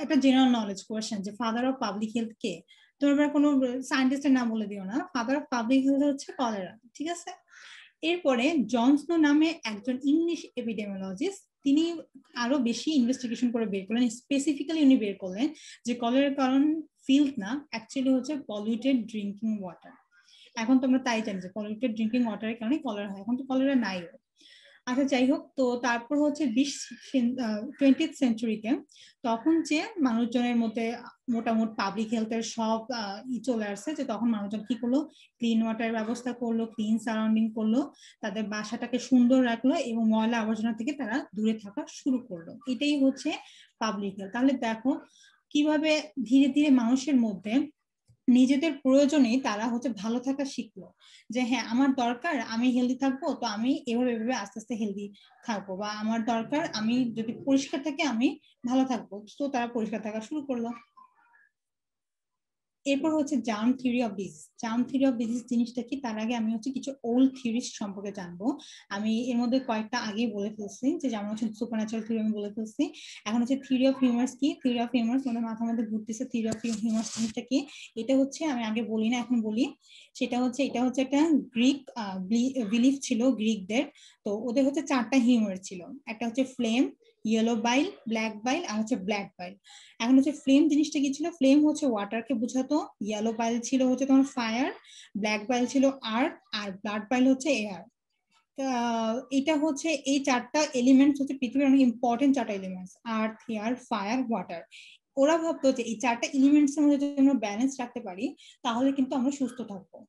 একটা জেনারেল নলেজ কোয়েশ্চেন যে ফাদার অফ পাবলিক হেলথ কে। তোমরা কোনো সায়েন্টিস্টের নাম বলে দিও না, ফাদার অফ পাবলিক হেলথ হচ্ছে কলেরা, ঠিক আছে। এরপরে জন স্নো নামে একজন ইংলিশ এপিডেমিওলজিস্ট, তিনি আরো বেশি ইনভেস্টিগেশন করে বের করলেন। স্পেসিফিক্যালি উনি বের করলেন যে কলেরার কারণ ফিল্ড না, অ্যাকচুয়ালি হচ্ছে পলিউটেড ড্রিঙ্কিং ওয়াটার। এখন তোমরা তাই জানি যে পলিউটেড ড্রিঙ্কিং ওয়াটারের কারণে কলেরা হয়, এখন তো কলেরা নাই। আচ্ছা যাই হোক, তো তারপর হচ্ছে 20th সেঞ্চুরিতে, তখন যে মানুষজনের মধ্যে মোটামুটি পাবলিক হেলথের সব চলে আসছে, যে তখন মানুষজন কি করলো, ক্লিন ওয়াটারের ব্যবস্থা করলো, ক্লিন সারাউন্ডিং করলো, তাদের বাসাটাকে সুন্দর রাখলো এবং ময়লা আবর্জনা থেকে তারা দূরে থাকা শুরু করলো। এটাই হচ্ছে পাবলিক হেলথ। তাহলে দেখো কিভাবে ধীরে ধীরে মানুষের মধ্যে নিজেদের প্রয়োজনে তারা হচ্ছে ভালো থাকা শিখলো, যে হ্যাঁ আমার দরকার আমি হেলদি থাকবো, তো আমি এভাবে এভাবে আস্তে আস্তে হেলদি থাকবো, বা আমার দরকার আমি যদি পরিষ্কার থাকি আমি ভালো থাকবো, তো তারা পরিষ্কার থাকা শুরু করলো। এরপর হচ্ছে germ theory of disease. Germ theory of disease জিনিসটা কি, তার আগে আমি হচ্ছে কিছু ওল্ড থিওরিজ সম্পর্কে জানবো। আমি এর মধ্যে কয়েকটা আগেই বলে ফেলছি, যে যেমন হচ্ছে সুপার ন্যাচারাল থিওরি আমি বলে ফেলছি। এখন হচ্ছে থিওরি অফ হিউমার্স কি, থিওরি অফ হিউমার্স আমাদের মাথার মধ্যে ঘুরতেছে, থিওরি অফ হিউমার্স জিনিসটা কি। এটা হচ্ছে আমি আগে বলি না, এখন বলি। সেটা হচ্ছে, এটা হচ্ছে একটা গ্রিক বিলিফ ছিল গ্রিকদের। তো ওদের হচ্ছে 4টা হিউমার ছিল, একটা হচ্ছে ফ্লেম, ইয়েলো বাইল, ব্ল্যাক বাইল আর হচ্ছে ব্ল্যাক বাইল। এখন হচ্ছে ফ্লেম জিনিসটা কি ছিল, ফ্লেম হচ্ছে ওয়াটারকে বোঝাতো, ইয়েলো বাইল ছিল হচ্ছে তোমার ফায়ার, ব্ল্যাক বাইল ছিল আর্থ, আর ব্লাড বাইল হচ্ছে এয়ার। এটা হচ্ছে এই 4টা এলিমেন্টস হচ্ছে পৃথিবীর অনেক ইম্পর্টেন্ট 4টা এলিমেন্টস, আর্থ, এয়ার, ফায়ার, ওয়াটার। ওরা ভাবতো যে এই 4টা এলিমেন্টস এর মধ্যে যদি আমরা ব্যালেন্স রাখতে পারি, তাহলে কিন্তু আমরা সুস্থ থাকবো।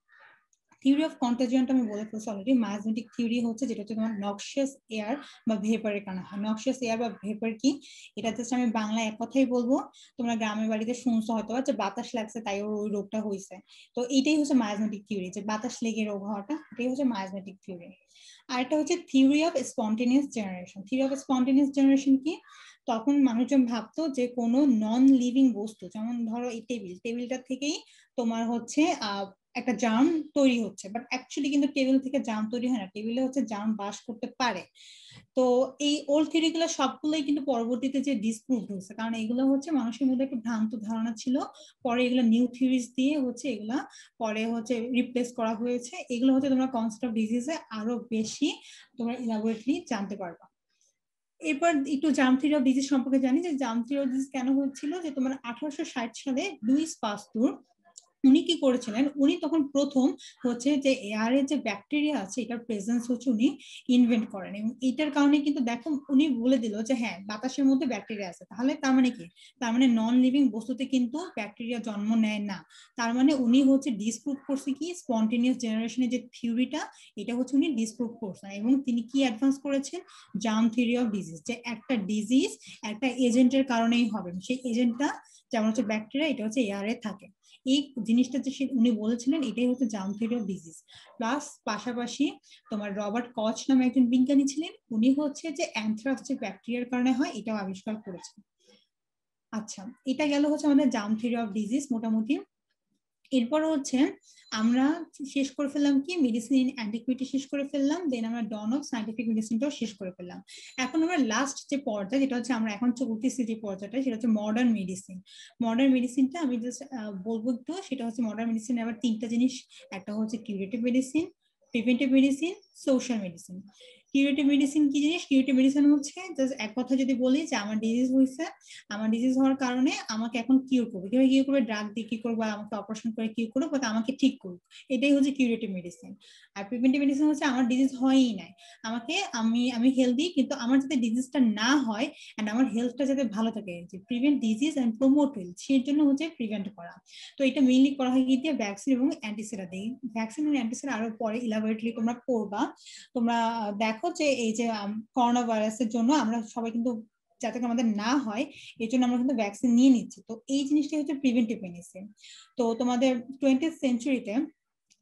থিওরি অফ কন্টাজিয়নটা আমি বলে ফেলছি অলরেডি। মায়াজমেটিক থিওরি হচ্ছে যেটা হচ্ছে তোমার নক্সিয়াস এয়ার বা ভেপারের কারণে হয়। নক্সিয়াস এয়ার বা ভেপার কি, এটা জাস্ট আমি বাংলায় এক কথাই বলবো, তোমরা গ্রামের বাড়িতে শুনছো হয়তো যে বাতাস লাগছে তাই ওর ওই রোগটা হয়েছে। তো এইটাই হচ্ছে মায়াজমেটিক থিওরি, যে বাতাস লেগে রোগ হওয়াটা, এটাই হচ্ছে মায়াজমেটিক থিওরি। আর একটা হচ্ছে theory of spontaneous generation. Theory of spontaneous generation কি, তখন মানুষজন ভাবতো যে কোনো নন লিভিং বস্তু, যেমন ধরো এই টেবিলটা থেকেই তোমার হচ্ছে একটা জার্ম তৈরি হচ্ছে, বাট অ্যাকচুয়ালি কিন্তু টেবিল থেকে জার্ম তৈরি হয় না, টেবিলে হচ্ছে জার্ম বাস করতে পারে। তো এই ওল্ড থিওরি গুলো সবগুলোই কিন্তু পরবর্তীতে যে ডিসপ্রুভ হয়েছে, কারণ এগুলো হচ্ছে মানুষের মধ্যে একটা ভ্রান্ত ধারণা ছিল। পরে এগুলো নিউ থিওরিজ দিয়ে হচ্ছে এগুলা পরে হচ্ছে রিপ্লেস করা হয়েছে। এগুলো হচ্ছে তোমরা কনসেপ্ট অফ ডিজিজে আরো বেশি তোমরা ইলাবোরেটলি জানতে পারবা। এরপর একটু জার্ম থিওরি অফ ডিজিজ সম্পর্কে জানি, যে জার্ম থিওরি অফ ডিজিজ কেন হয়েছিল, যে তোমার 1860 সালে লুইস পাস্তুর উনি কি করেছিলেন, উনি তখন প্রথম হচ্ছে যে এয়ারে যে ব্যাকটেরিয়া আছে এটার প্রেজেন্স হচ্ছে উনি ইনভেন্ট করেন, এবং এটার কারণে কিন্তু দেখো উনি বলে দিল যে হ্যাঁ বাতাসের মধ্যে ব্যাকটেরিয়া আছে, তাহলে তার মানে কি, তার মানে নন লিভিং বস্তুতে কিন্তু ব্যাকটেরিয়া জন্ম নেয় না। তার মানে উনি হচ্ছে ডিসপ্রুভ করছে কি স্পন্টেনিয়াস জেনারেশনের যে থিওরিটা, এটা হচ্ছে উনি ডিসপ্রুভ করছেন। এবং তিনি কি অ্যাডভান্স করেছেন, জার্ম থিওরি অফ ডিজিজ, যে একটা ডিজিজ একটা এজেন্টের কারণেই হবে, সেই এজেন্টটা যেমন হচ্ছে ব্যাকটেরিয়া, এটা হচ্ছে এয়ারে থাকে। এই জিনিসটা যে উনি বলেছিলেন এটাই হচ্ছে germ theory of disease. Plus পাশাপাশি তোমার রবার্ট কচ নামে একজন বিজ্ঞানী ছিলেন, উনি হচ্ছে যে অ্যানথ্রাক্স যে ব্যাকটেরিয়ার কারণে হয় এটাও আবিষ্কার করেছেন। আচ্ছা, এটা গেল হচ্ছে আমাদের জার্ম থিওরি অফ ডিজিজ মোটামুটি। এরপর হচ্ছে আমরা শেষ করে ফেললাম কি মেডিসিন ইন অ্যান্টিকুইটি শেষ করে ফেললাম, দেন আমরা ডন অফ সায়েন্টিফিক মেডিসিনটাও শেষ করে ফেললাম। এখন আমরা লাস্ট যে পর্যায়ে, যেটা হচ্ছে আমরা এখন চলতেছি যে পর্যায়টা, সেটা হচ্ছে মডার্ন মেডিসিন। মডার্ন মেডিসিনটা আমি জাস্ট বলবো একটু, সেটা হচ্ছে মডার্ন মেডিসিন আবার তিনটা জিনিস, একটা হচ্ছে curative medicine, preventive medicine, social medicine. Curative medicine কি জিনিস, কিউরেটিভ মেডিসিন হচ্ছে জাস্ট এক কথা যদি বলি যে আমার ডিজিজ হয়েছে, আমার ডিজিজ হওয়ার কারণে আমাকে এখন কিউর করবে, কিভাবে কিউর করবে, ড্রাগ দিয়ে কি করবো, আমাকে অপারেশন করে কিউর করবো, বা আমাকে ঠিক করবো, এটাই হচ্ছে কিউরেটিভ মেডিসিন। আর প্রিভেন্টিভ মেডিসিন হচ্ছে আমার ডিজিজ হয়ই নাই, আমাকে আমি আমি হেলদি, কিন্তু আমার যাতে ডিজিজটা না হয় এন্ড আমার হেলথটা যাতে ভালো থাকে, যে prevent disease and promote health, সেই জন্য হচ্ছে প্রিভেন্ট করা। তো এটা মেইনলি করা হয় কি দিয়ে, ভ্যাকসিন এবং অ্যান্টিসেরা দিয়ে। ভ্যাকসিন এবং অ্যান্টিসেরা আরো পরে ইলাবোরেটলি তোমরা পড়বা। তোমরা দেখো যে এই যে করোনা ভাইরাসের জন্য আমরা সবাই কিন্তু যাতে আমাদের না হয় এর জন্য আমরা কিন্তু ভ্যাকসিন নিয়ে নিচ্ছি, তো এই জিনিসটা হচ্ছে প্রিভেন্টিভ মেডিসিন। তো তোমাদের 20th সেঞ্চুরিতে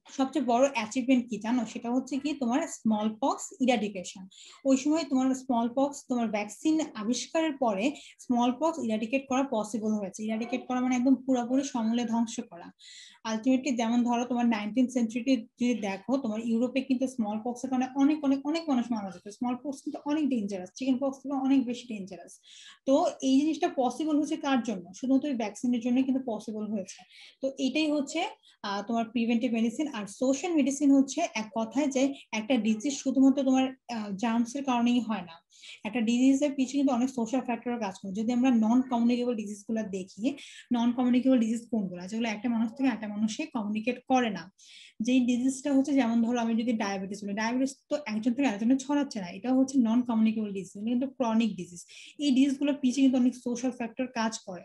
সবচেয়ে বড় অ্যাচিভমেন্ট কি জানো, সেটা হচ্ছে কি তোমার স্মল পক্স ইরাডিকেশন। ওই সময় তোমার স্মল পক্স, তোমার ভ্যাকসিন আবিষ্কারের পরে স্মল পক্স ইরাডিকেট করা পসিবল হয়েছে। ইরাডিকেট করা মানে একদম পুরোপুরি সমূলে ধ্বংস করা। আলটিমেটলি যেমন ধরো তোমার 19th সেঞ্চুরিতে যদি দেখো, তোমার ইউরোপে কিন্তু স্মল পক্সের কারণে অনেক অনেক অনেক মানুষ মারা যেত। স্মল পক্স কিন্তু অনেক ডেঞ্জারাস, চিকেন পক্স থেকে অনেক বেশি ডেঞ্জারাস। তো এই জিনিসটা পসিবল হচ্ছে কার জন্য, শুধুমাত্র ভ্যাকসিনের জন্য কিন্তু পসিবল হয়েছে। তো এটাই হচ্ছে তোমার প্রিভেন্টিভ মেডিসিন। আর সোশ্যাল মেডিসিন হচ্ছে এক কথায় যে একটা ডিজিজ শুধুমাত্র তোমার জার্মসের কারণেই হয় না, একটা ডিজিজের পিছনে কিন্তু অনেক সোশ্যাল ফ্যাক্টর কাজ করে। যদি আমরা নন কমিউনিকেবল ডিজিজ গুলো দেখি, নন কমিউনিকেবল ডিজিজ কোনগুলো, যেগুলো একটা মানুষ থেকে একটা মানুষে কমিউনিকেট করে না, যেই ডিজিজটা হচ্ছে, যেমন ধরো আমি যদি ডায়াবেটিস বলি, ডায়াবেটিস তো একজন থেকে আরেকজনে ছড়াচ্ছে না, এটা হচ্ছে নন কমিউনিকেবল ডিজিজ, কিন্তু ক্রনিক ডিজিজ। এই ডিজিজ গুলোর পিছিয়ে কিন্তু অনেক সোশ্যাল ফ্যাক্টর কাজ করে।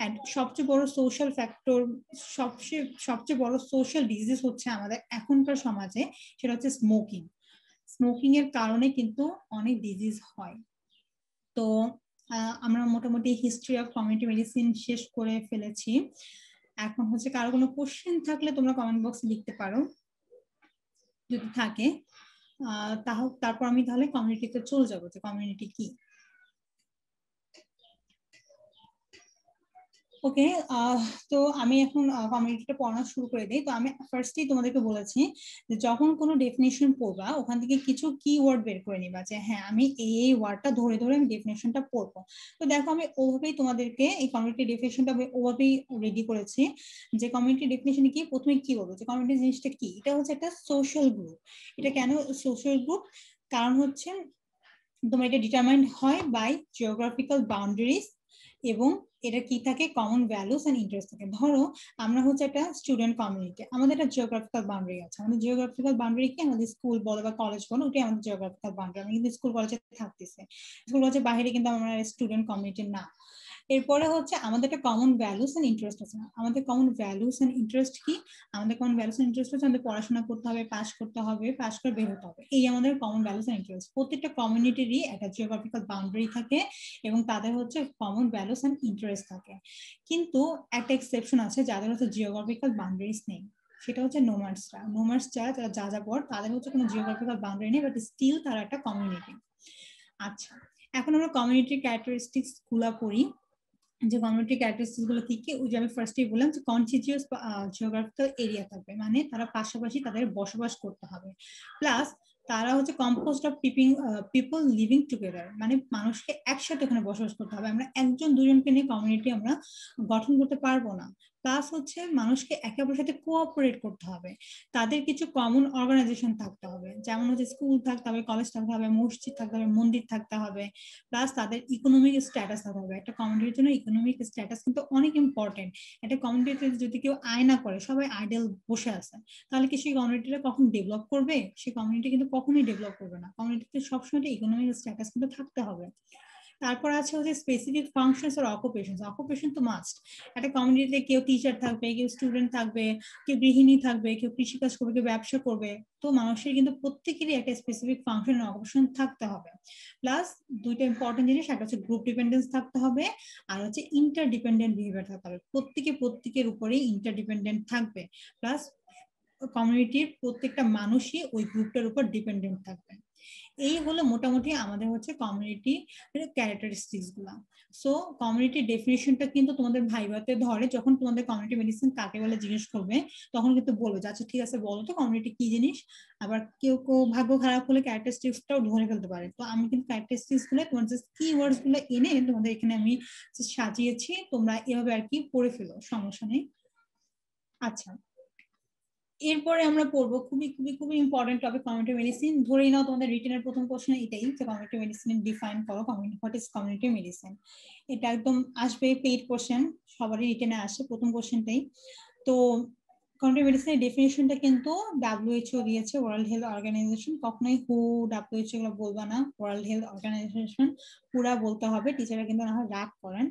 এন্ড সবচেয়ে বড় সোশ্যাল ফ্যাক্টর, সবচেয়ে বড় সোশ্যাল ডিজিজ হচ্ছে আমাদের এখনকার সমাজে, সেটা হচ্ছে স্মোকিং। স্মোকিং এর কারণে কিন্তু অনেক ডিজিজ হয়। তো আমরা মোটামুটি হিস্ট্রি অফ কমিউনিটি মেডিসিন শেষ করে ফেলেছি। এখন হচ্ছে কারো কোনো কোশ্চেন থাকলে তোমরা কমেন্ট বক্সে লিখতে পারো যদি থাকে। তারপর আমি তাহলে কমিউনিটিতে চলে যাবো, যে কমিউনিটি কি। ওকে, তো আমি এখন কমিউনিটিটা পড়ানো শুরু করে দিই। তো আমি ফার্স্টেই তোমাদেরকে বলেছি যে যখন কোনো ডেফিনেশন পড়বা ওখান থেকে কিছু কি ওয়ার্ড বের করে নিবা, যে হ্যাঁ আমি এই ওয়ার্ডটা ধরে ধরে আমি ডেফিনেশনটা পড়বো। তো দেখো আমি ওভাবেই তোমাদেরকে এই কমিউনিটি ডেফিনেশনটা আমি ওভাবেই রেডি করেছি। যে কমিউনিটি ডেফিনেশন কি, প্রথমে কি বলবো, যে কমিউনিটি জিনিসটা কি, এটা হচ্ছে একটা সোশ্যাল গ্রুপ। এটা কেন সোশ্যাল গ্রুপ, কারণ হচ্ছে তোমার এটা ডিটারমাইন্ড হয় বাই জিওগ্রাফিক্যাল বাউন্ডারিজ, এবং এটা কি থাকে, কমন ভ্যালুস এন্ড ইন্টারেস্ট থাকে। ধরো আমরা হচ্ছে একটা স্টুডেন্ট কমিউনিটি, আমাদের একটা জিওগ্রাফিক্যাল বাউন্ডারি আছে। আমাদের জিওগ্রাফিক্যাল বাউন্ডারি কি, আমাদের স্কুল বলো বা কলেজ বলো, ওটাই আমাদের জিওগ্রাফিক্যাল বাউন্ডারি। আমি কিন্তু স্কুল কলেজে থাকতেছে, স্কুল কলেজের বাইরে কিন্তু আমরা স্টুডেন্ট কমিউনিটি না। এরপরে হচ্ছে আমাদের একটা কমন ভ্যালুস এন্ড ইন্টারেস্ট আছে। আমাদের কমন ভ্যালুস এন্ড ইন্টারেস্ট কি, আমাদের কমন ভ্যালুস এন্ড ইন্টারেস্ট হচ্ছে আমাদের পড়াশোনা করতে হবে, পাস করতে হবে, পাস করে বের হতে হবে, এই আমাদের কমন ভ্যালুস এন্ড ইন্টারেস্ট। প্রত্যেকটা কমিউনিটিরই একটা জিওগ্রাফিক্যাল বাউন্ডারি থাকে এবং তাদের হচ্ছে কমন ভ্যালুস এন্ড ইন্টারেস্ট থাকে। কিন্তু একটা এক্সেপশন আছে, যাদের হচ্ছে জিওগ্রাফিক্যাল বাউন্ডারিজ নেই, সেটা হচ্ছে নোমাডসরা। নোমাডস যারা যাযাবর, তাদের হচ্ছে কোনো জিওগ্রাফিক্যাল বাউন্ডারি নেই, বাট স্টিল তারা একটা কমিউনিটি। আচ্ছা, এখন আমরা কমিউনিটির ক্যারেক্টারিস্টিক্স গুলা পড়ি। যে কমিউনিটি ক্যারেক্টারিস্টিক্স গুলো কি কি, ওই যে আমি ফার্স্টেই বললাম যে কন্টিজিয়াস জিওগ্রাফিক্যাল এরিয়া থাকবে, মানে তারা পাশাপাশি তাদের বসবাস করতে হবে। প্লাস তারা হচ্ছে composed of people living together, মানে মানুষকে একসাথে ওখানে বসবাস করতে হবে। আমরা একজন দুজনকে নিয়ে কমিউনিটি আমরা গঠন করতে পারবো না। প্লাস হচ্ছে মানুষকে একে অপরের সাথে কোঅপারেট করতে হবে, তাদের কিছু কমন অর্গানাইজেশন থাকতে হবে, যেমন হচ্ছে স্কুল থাকতে হবে, কলেজ থাকতে হবে, মসজিদ থাকতে হবে, মন্দির থাকতে হবে, প্লাস তাদের ইকোনমিক স্ট্যাটাস থাকতে হবে। একটা কমিউনিটির জন্য ইকোনমিক স্ট্যাটাস কিন্তু অনেক ইম্পর্টেন্ট। একটা কমিউনিটিতে যদি কেউ আয় না করে, সবাই আইডল বসে আছে, তাহলে কি সেই কমিউনিটিটা কখন ডেভেলপ করবে? সেই কমিউনিটি কিন্তু কখনোই ডেভেলপ করবে না। কমিউনিটিতে সবসময় ইকোনমিক স্ট্যাটাস কিন্তু থাকতে হবে। তারপর আছে হচ্ছে স্পেসিফিক ফাংশনস আর অকুপেশনস। অকুপেশন তো মাস্ট। একটা কমিউনিটিতে কেউ টিচার থাকবে, কেউ স্টুডেন্ট থাকবে, কেউ গৃহিণী থাকবে, কেউ কৃষিকাজ করবে, কেউ ব্যবসা করবে। তো মানুষের কিন্তু প্রত্যেকেরই একটা স্পেসিফিক ফাংশন আর অকুপেশন থাকতে হবে। প্লাস দুইটা ইম্পর্টেন্ট জিনিস, একটা হচ্ছে গ্রুপ ডিপেন্ডেন্স থাকতে হবে, আর হচ্ছে ইন্টারডিপেন্ডেন্ট বিহেভিয়ার থাকতে হবে। প্রত্যেকের উপরেই ইন্টারডিপেন্ডেন্ট থাকবে। প্লাস কমিউনিটির প্রত্যেকটা মানুষই ওই গ্রুপটার উপর ডিপেন্ডেন্ট থাকবে। এই হলো মোটামুটি আমাদের হচ্ছে কমিউনিটি ক্যারেক্টারিস্টিক্স গুলা। সো কমিউনিটি ডেফিনেশনটা কিন্তু তোমাদের ভাইভাতে ধরে, যখন তোমাদের কমিউনিটি মেডিসিন কাকে বলে জিজ্ঞেস করবে, তখন কিন্তু বলবে যে আচ্ছা ঠিক আছে বলো তো কমিউনিটি কি জিনিস। আবার কেউ কেউ ভাগ্য খারাপ হলে ক্যারেক্টারিস্টিক্সটাও ধরে ফেলতে পারে। তো আমি কিন্তু ক্যারেক্টারিস্টিক্স গুলো তোমার জাস্ট কিওয়ার্ডস গুলো এনে তোমাদের এখানে আমি সাজিয়েছি, তোমরা এভাবে আর কি পড়ে ফেলো, সমস্যা নেই। আচ্ছা, এরপরে আমরা পড়বো খুবই খুবই খুবই ইম্পর্টেন্ট টপিক, কমিউনিটি মেডিসিন। ধরেই নাও তোমাদের রিটেনের প্রথম কোশ্চেন এটাই, যে কমিউনিটি মেডিসিন ডিফাইন করো, হোয়াট ইজ কমিউনিটি মেডিসিন। এটা একদম আসবে, পেইড কোশ্চেন, সবারই রিটেনে আসে প্রথম কোশ্চেনটাই। তো কমিউনিটি মেডিসিনের ডেফিনেশনটা কিন্তু WHO দিয়েছে, ওয়ার্ল্ড হেলথ অর্গানাইজেশন। কখনোই হু, WHO এগুলো বলবা না, ওয়ার্ল্ড হেলথ অর্গানাইজেশন পুরা বলতে হবে, টিচাররা কিন্তু না হয় রাগ করেন।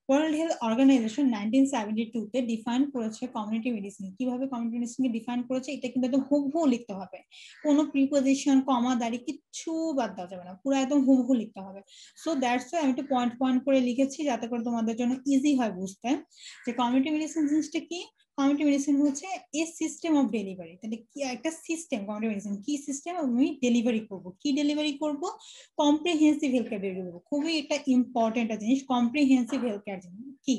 ওয়ার্ল্ড হেলথ অর্গানাইজেশন 1972 তে ডিফাইন করেছে কমিউনিটি মেডিসিন। কিভাবে কমিউনিটি মেডিসিনকে ডিফাইন করেছে এটা কিন্তু একদম হুবহু লিখতে হবে, কোনো প্রিপোজিশন কমা দাঁড়ি কিচ্ছু বাদ দেওয়া যাবে না, পুরো একদম হুবহু লিখতে হবে। সো দ্যাটস ওয়াই আমি একটু পয়েন্ট পয়েন্ট করে লিখেছি, যাতে করে তোমাদের জন্য ইজি হয় বুঝতে যে কমিউনিটি মেডিসিন জিনিসটা কি। কমিউনিটি মেডিসিন হচ্ছে এ সিস্টেম অফ ডেলিভারি। তাহলে কি একটা সিস্টেম, কমিউনিটি মেডিসিন কি সিস্টেম, আমি ডেলিভারি করব, কি ডেলিভারি করব, কম্প্রিহেন্সিভ হেলথ কেয়ার ডেলিভারি করবো। খুবই এটা ইম্পর্টেন্ট একটা জিনিস, কম্প্রিহেন্সিভ হেলথ কেয়ার কি।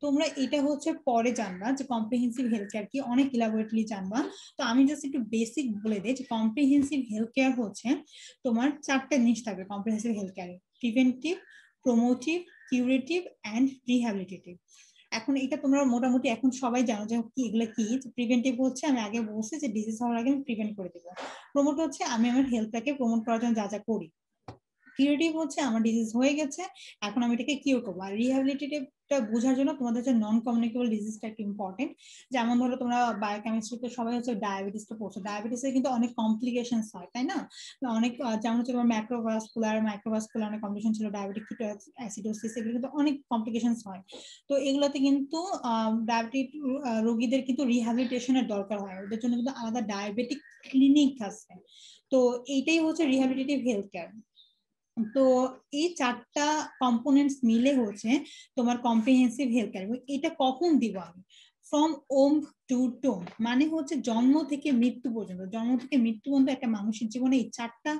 তোমরা এটা হচ্ছে পরে জানবা যে কম্প্রিহেন্সিভ হেলথ কেয়ার কি, অনেক ইলাবোরেটলি জানবা। তো আমি জাস্ট একটু বেসিক বলে দিই যে কম্প্রিহেন্সিভ হেলথ কেয়ার হচ্ছে তোমার চারটা জিনিস থাকবে কম্প্রিহেন্সিভ হেলথ কেয়ারে: প্রিভেন্টিভ, প্রমোটিভ, কিউরেটিভ অ্যান্ড রিহ্যাবিলিটেটিভ। এখন এটা তোমরা মোটামুটি এখন সবাই জানো যে কি এগুলো কি। প্রিভেন্টিভ হচ্ছে আমি আগে বলছি যে ডিজিজ হওয়ার আগে আমি প্রিভেন্ট করে দেবো। প্রমোট হচ্ছে আমি আমার হেলথটাকে প্রমোট করার জন্য যা যা করি। কিউরেটিভ হচ্ছে আমার ডিজিজ হয়ে গেছে, এখন আমি এটাকে কিউর করবো। আর রিহ্যাবিলিটেটিভটা বোঝার জন্য তোমাদের হচ্ছে নন কমিউনিকেবল ডিজিজটা একটু ইম্পর্টেন্ট। যেমন ধরো তোমরা বায়োকেমিস্ট্রিতে সবাই হচ্ছে ডায়াবেটিসটা পড়ছো, ডায়াবেটিসের কিন্তু অনেক কমপ্লিকেশনস হয়, তাই না? অনেক যেমন হচ্ছে তোমার মাইক্রোভাস্কুলার অনেক কমপ্লিকেশন ছিল, ডায়াবেটিক অ্যাসিডোসিস, এগুলো কিন্তু অনেক কমপ্লিকেশনস হয়। তো এগুলোতে কিন্তু ডায়াবেটিক রোগীদের কিন্তু রিহ্যাবিলিটেশনের দরকার হয়, ওদের জন্য কিন্তু আলাদা ডায়াবেটিক ক্লিনিক আছে। তো এইটাই হচ্ছে রিহ্যাবিলিটেটিভ হেলথ কেয়ার। তো এই চারটা কম্পোনেন্টস মিলে হচ্ছে তোমার কম্প্রিহেন্সিভ হেলথ কেয়ার। এটা কখন দিব আমি? ফ্রম ওম টু টোম, মানে হচ্ছে জন্ম থেকে মৃত্যু পর্যন্ত, জন্ম থেকে মৃত্যু পর্যন্ত একটা মানুষের জীবনে এই চারটা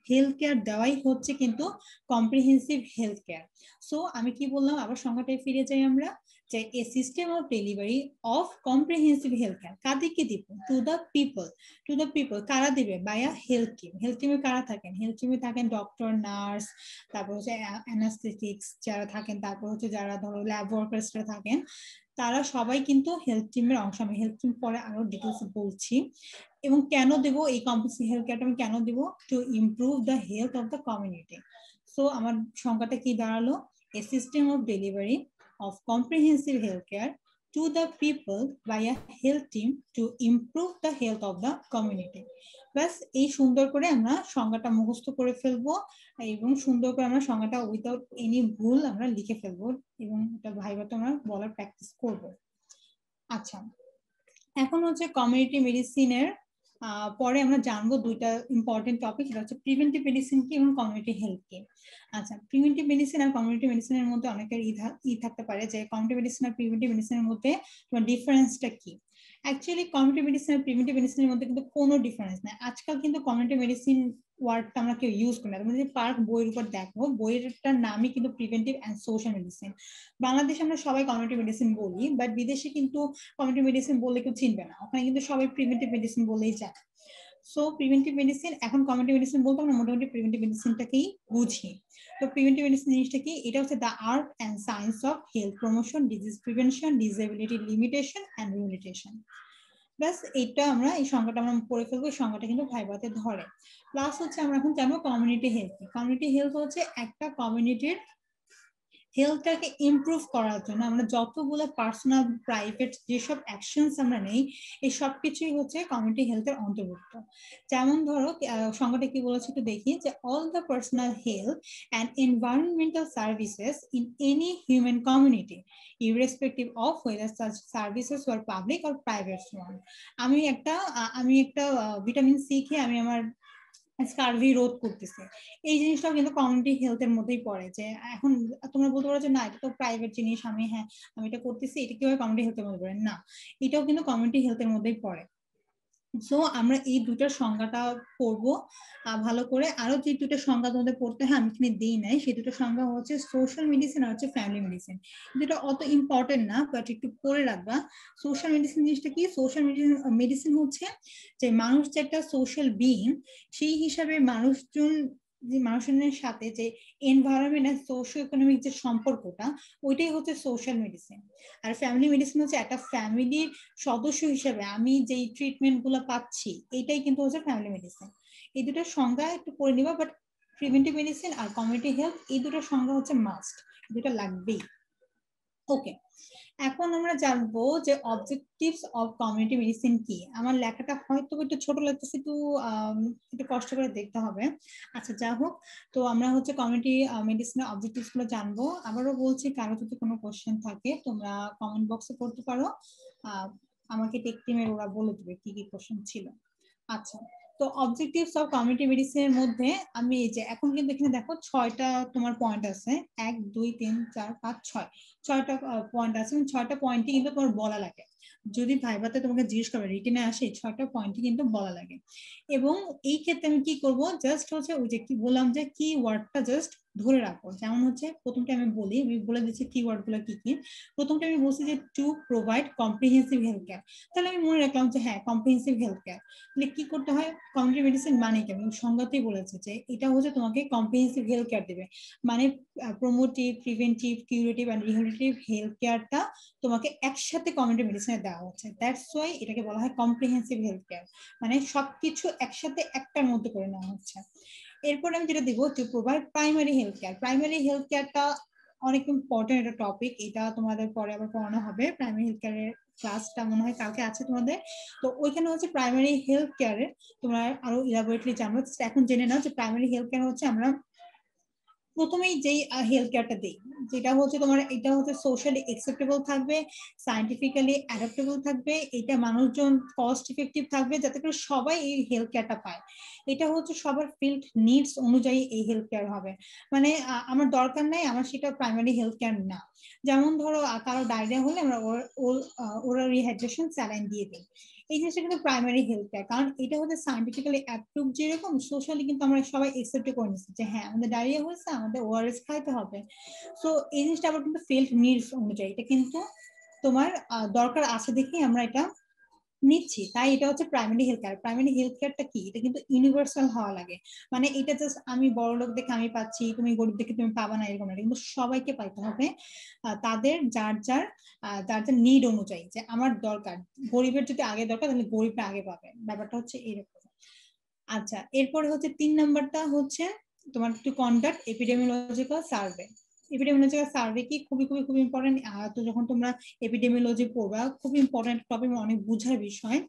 হেলথ কেয়ার দেওয়াই হচ্ছে কিন্তু কম্প্রিহেন্সিভ হেলথ কেয়ার। সো আমি কি বললাম, আবার সংখ্যাটায় ফিরে যাই আমরা, যে a system of delivery of comprehensive health care. কাদেরকে দিব? To the people. To the people কারা দিবে? বায়া হেলথ টিম। হেলথ টিমে কারা থাকেন? হেলথ টিমে থাকেন ডক্টর, নার্স, তারপর হচ্ছে অ্যানাস্থেটিক্স যারা থাকেন, তারপর হচ্ছে যারা ধরো ল্যাব ওয়ার্কার্সরা থাকেন, তারা সবাই কিন্তু হেলথ টিমের অংশ। আমি হেলথ টিম পরে আরো ডিটেলস বলছি। এবং কেন দেবো এই কম্প্রিহেন্সিভ হেলথ কেয়ারটা, আমি কেন দিব? To improve the health of the community. So আমার সংখ্যাটা কি দাঁড়ালো? A system of delivery of comprehensive health care to the people by a health team to improve the health of the community. ব্যাস এই সুন্দর করে আমরা সংজ্ঞাটা মুখস্থ করে ফেলবো, এবং সুন্দর করে আমরা সংজ্ঞাটা উইদাউট এনি ভুল আমরা লিখে ফেলবো, এবং এটা ভাইভাতে আমরা বলার প্র্যাকটিস করব। আচ্ছা, এখন হচ্ছে কমিউনিটি মেডিসিনের পরে আমরা জানবো দুইটা ইম্পর্টেন্ট টপিক, সেটা হচ্ছে প্রিভেন্টিভ মেডিসিন কি এবং কমিউনিটি হেলথ কি। আচ্ছা, প্রিভেন্টিভ মেডিসিন আর কমিউনিটি মেডিসিনের মধ্যে অনেকের থাকতে পারে যে কমিউনিটি মেডিসিন আর প্রিভেন্টিভ মেডিসিনের মধ্যে তোমার ডিফারেন্সটা কি। অ্যাকচুয়ালি কমিউনিটি মেডিসিন আর প্রিভেন্টিভ মেডিসিনের মধ্যে কিন্তু কোনো ডিফারেন্স নাই। আজকাল কিন্তু কমিউনিটি মেডিসিন ওয়ার্ডটা আমরা কেউ ইউজ করি না। তুমি যদি পার্ক বইয়ের উপর দেখো, বইয়েরটার নামই কিন্তু প্রিভেন্টিভ অ্যান্ড সোশ্যাল মেডিসিন। বাংলাদেশে আমরা সবাই কমিউনিটি মেডিসিন বলি, বাট বিদেশে কিন্তু কমিউনিটি মেডিসিন বললে কেউ চিনবে না, ওখানে কিন্তু সবাই প্রিভেন্টিভ মেডিসিন বলেই যায়। সো প্রিভেন্টিভ মেডিসিন, এখন কমিউনিটি মেডিসিন বলতে আমরা মোটামুটি প্রিভেন্টিভ মেডিসিনটাকেই বুঝি। তো প্রিভেন্টিভ মেডিসিন জিনিসটা কি? এটা হচ্ছে the art and science of health promotion, disease prevention, disability limitation and rehabilitation. Plus এইটা আমরা এই সংজ্ঞাটা আমরা পড়ে ফেলবো, এই সংজ্ঞাটা কিন্তু ভাইভাতে ধরে। প্লাস হচ্ছে আমরা এখন জানবো কমিউনিটি হেলথ। কমিউনিটি হেলথ হচ্ছে একটা কমিউনিটির হেলথটাকে ইমপ্রুভ করার জন্য আমরা যতগুলো পার্সোনাল প্রাইভেট যেসব অ্যাকশনস আমরা নেই, এই সব কিছুই হচ্ছে কমিউনিটি হেলথের অন্তর্ভুক্ত। যেমন ধরো সংজ্ঞাটা কি বলেছে একটু দেখি, যে all the personal health and environmental services in any human community irrespective of whether such services were public or private one. আমি একটা ভিটামিন সি খেয়ে আমি আমার স্কারভি রোধ করতেছে, এই জিনিসটাও কিন্তু কমিউনিটি হেলথের মধ্যেই পড়ে। যে এখন তোমরা বলতে পারো যে না এটা তো প্রাইভেট জিনিস, আমি এটা করতেছি, এটা কিভাবে কমিউনিটি হেলথের মধ্যে পড়ে? না, এটাও কিন্তু কমিউনিটি হেলথের মধ্যেই পড়ে। সো আমরা এই দুটার সংজ্ঞাটা পড়বো ভালো করে। আরো যে দুটো সংজ্ঞা তোমাদের পড়তে হয় আমি এখানে দিই নাই, সেই দুটো সংজ্ঞা হচ্ছে সোশ্যাল মেডিসিন আর হচ্ছে ফ্যামিলি মেডিসিন। যেটা অত ইম্পর্টেন্ট না, বাট একটু পড়ে রাখবা। সোশ্যাল মেডিসিন জিনিসটা কি? সোশ্যাল মেডিসিন হচ্ছে যে মানুষ যে একটা সোশ্যাল বিইং, সেই হিসাবে মানুষজন যে মানুষজনের সাথে যে এনভায়রনমেন্ট আর সোশিও ইকোনমিক যে সম্পর্কটা, ওইটাই হচ্ছে সোশ্যাল মেডিসিন। আর ফ্যামিলি মেডিসিন হচ্ছে একটা ফ্যামিলির সদস্য হিসেবে আমি যেই ট্রিটমেন্ট গুলো পাচ্ছি, এটাই কিন্তু হচ্ছে ফ্যামিলি মেডিসিন। এই দুটোর সংজ্ঞা একটু পড়ে নিবা, বাট প্রিভেন্টিভ মেডিসিন আর কমিউনিটি হেলথ এই দুটোর সংজ্ঞা হচ্ছে মাস্ট, দুটো লাগবেই। ওকে, এখন আমরা জানবো যে অবজেক্টিভস অফ কমিউনিটি মেডিসিন কি। আমার লেখাটা হয়তো একটু ছোট লাগতেছে, একটু কষ্ট করে দেখতে হবে। আচ্ছা যা হোক, তো আমরা হচ্ছে কমিউনিটি মেডিসিনের অবজেক্টিভস গুলো জানবো। আবারও বলছি, কারো যদি কোনো কোশ্চেন থাকে তোমরা কমেন্ট বক্সে করতে পারো, আমাকে টেক টিমের ওরা বলে দেবে কি কি কোশ্চেন ছিল। আচ্ছা, তো অবজেক্টিভস অফ কমিউনিটি মেডিসিনের মধ্যে আমি এই যে এখন কিন্তু এখানে দেখো 6টা তোমার পয়েন্ট আছে, 1 2 3 4 5 6, 6টা পয়েন্ট আছে, 6টা পয়েন্টই কিন্তু তোমার বলা লাগে। যদি ভাইভাতে তোমাকে জিজ্ঞেস করে রিটেনে আসে, 6টা পয়েন্টই কিন্তু বলা লাগে। এবং এই ক্ষেত্রে আমি কি করব, জাস্ট হচ্ছে ওই যে কি বললাম যে কি ওয়ার্ডটা জাস্ট ধরে রাখো। যেমন হচ্ছে প্রথমটা আমি বলে দিচ্ছি কি ওয়ার্ড গুলো কি কি। প্রথমটা আমি বলছি যে to provide comprehensive health care, তাহলে আমি মনে রাখলাম যে হ্যাঁ কম্প্রিহেন্সিভ হেলথ কেয়ার। তাহলে কি করতে হয়? কমিউনিটি মেডিসিন মানে কি? আমি সংজ্ঞাতেই বলেছে যে এটা হচ্ছে তোমাকে কম্প্রিহেন্সিভ হেলথ কেয়ার দেবে, মানে promotive, preventive, curative and rehabilitative health কেয়ারটা তোমাকে একসাথে কমিউনিটি মেডিসিনে দেওয়া হচ্ছে। দ্যাটস ওয়াই এটাকে বলা হয় কম্প্রিহেন্সিভ হেলথ কেয়ার, মানে সবকিছু একসাথে একটার মধ্যে করে নেওয়া হচ্ছে। এরপর আমি যেটা দিব, to provide primary health care. Primary health কেয়ারটা অনেক ইম্পর্টেন্ট একটা টপিক, এটা তোমাদের পরে আবার পড়ানো হবে। প্রাইমারি হেলথ কেয়ারের ক্লাসটা মনে হয় কালকে আছে তোমাদের। তো ওইখানে হচ্ছে প্রাইমারি হেলথ কেয়ারে তোমরা আরো ইলাবোরেটলি জানবো। এখন জেনে নাও যে প্রাইমারি হেলথ কেয়ার হচ্ছে আমরা প্রথমেই যেই হেলথ কেয়ারটা দেই, যেটা হচ্ছে তোমার এটা হচ্ছে সোশ্যালি অ্যাকসেপ্টেবল থাকবে, সায়েন্টিফিক্যালি অ্যাডাপ্টেবল থাকবে, এটা মানুষজন কস্ট ইফেক্টিভ থাকবে, যাতে করে সবাই এই হেলথ কেয়ারটা পায়। এটা হচ্ছে সবার ফিল্ড নিডস অনুযায়ী এই হেলথ কেয়ার হবে। মানে আমার দরকার নাই আমার সেটা প্রাইমারি হেলথ কেয়ার না। যেমন ধরো কারো ডায়রিয়া হলে আমরা ওরা রিহাইড্রেশন স্যালাইন দিয়ে দিই, এই জিনিসটা কিন্তু প্রাইমারি হেলথ কেয়ার, কারণ এটা হচ্ছে সায়েন্টিফিক্যালি অ্যাপ্রুভ, যেরকম সোশ্যালি কিন্তু আমরা সবাই একসেপ্ট করে নিচ্ছি যে হ্যাঁ আমাদের ডায়রিয়া হয়েছে, আমাদের ওআরএস খাইতে হবে। সো এই জিনিসটা আবার কিন্তু ফিল্ড নিডস অনুযায়ী, এটা কিন্তু তোমার দরকার আছে দেখেই আমরা এটা নিচ্ছি, তাই এটা হচ্ছে primary health care. Primary health কেয়ারটা কি? এটা কিন্তু ইউনিভার্সাল হওয়া লাগে, মানে এটা জাস্ট আমি বড় লোক দেখে আমি পাচ্ছি, তুমি গরিব দেখে তুমি পাবা না, এরকম না, কিন্তু সবাইকে পাইতে হবে তাদের যার যার যার যার নিড অনুযায়ী। যে আমার দরকার, গরিবের যদি আগে দরকার তাহলে গরিবটা আগে পাবে, ব্যাপারটা হচ্ছে এরকম। আচ্ছা, এরপরে হচ্ছে 3 নাম্বারটা হচ্ছে তোমার to conduct epidemiological survey. Epidemiological survey কি? খুবই খুবই খুবই ইম্পর্টেন্ট। তো যখন তোমরা এপিডেমিওলজি পড়বা, খুব ইম্পর্টেন্ট টপিক, অনেক বুঝার বিষয়।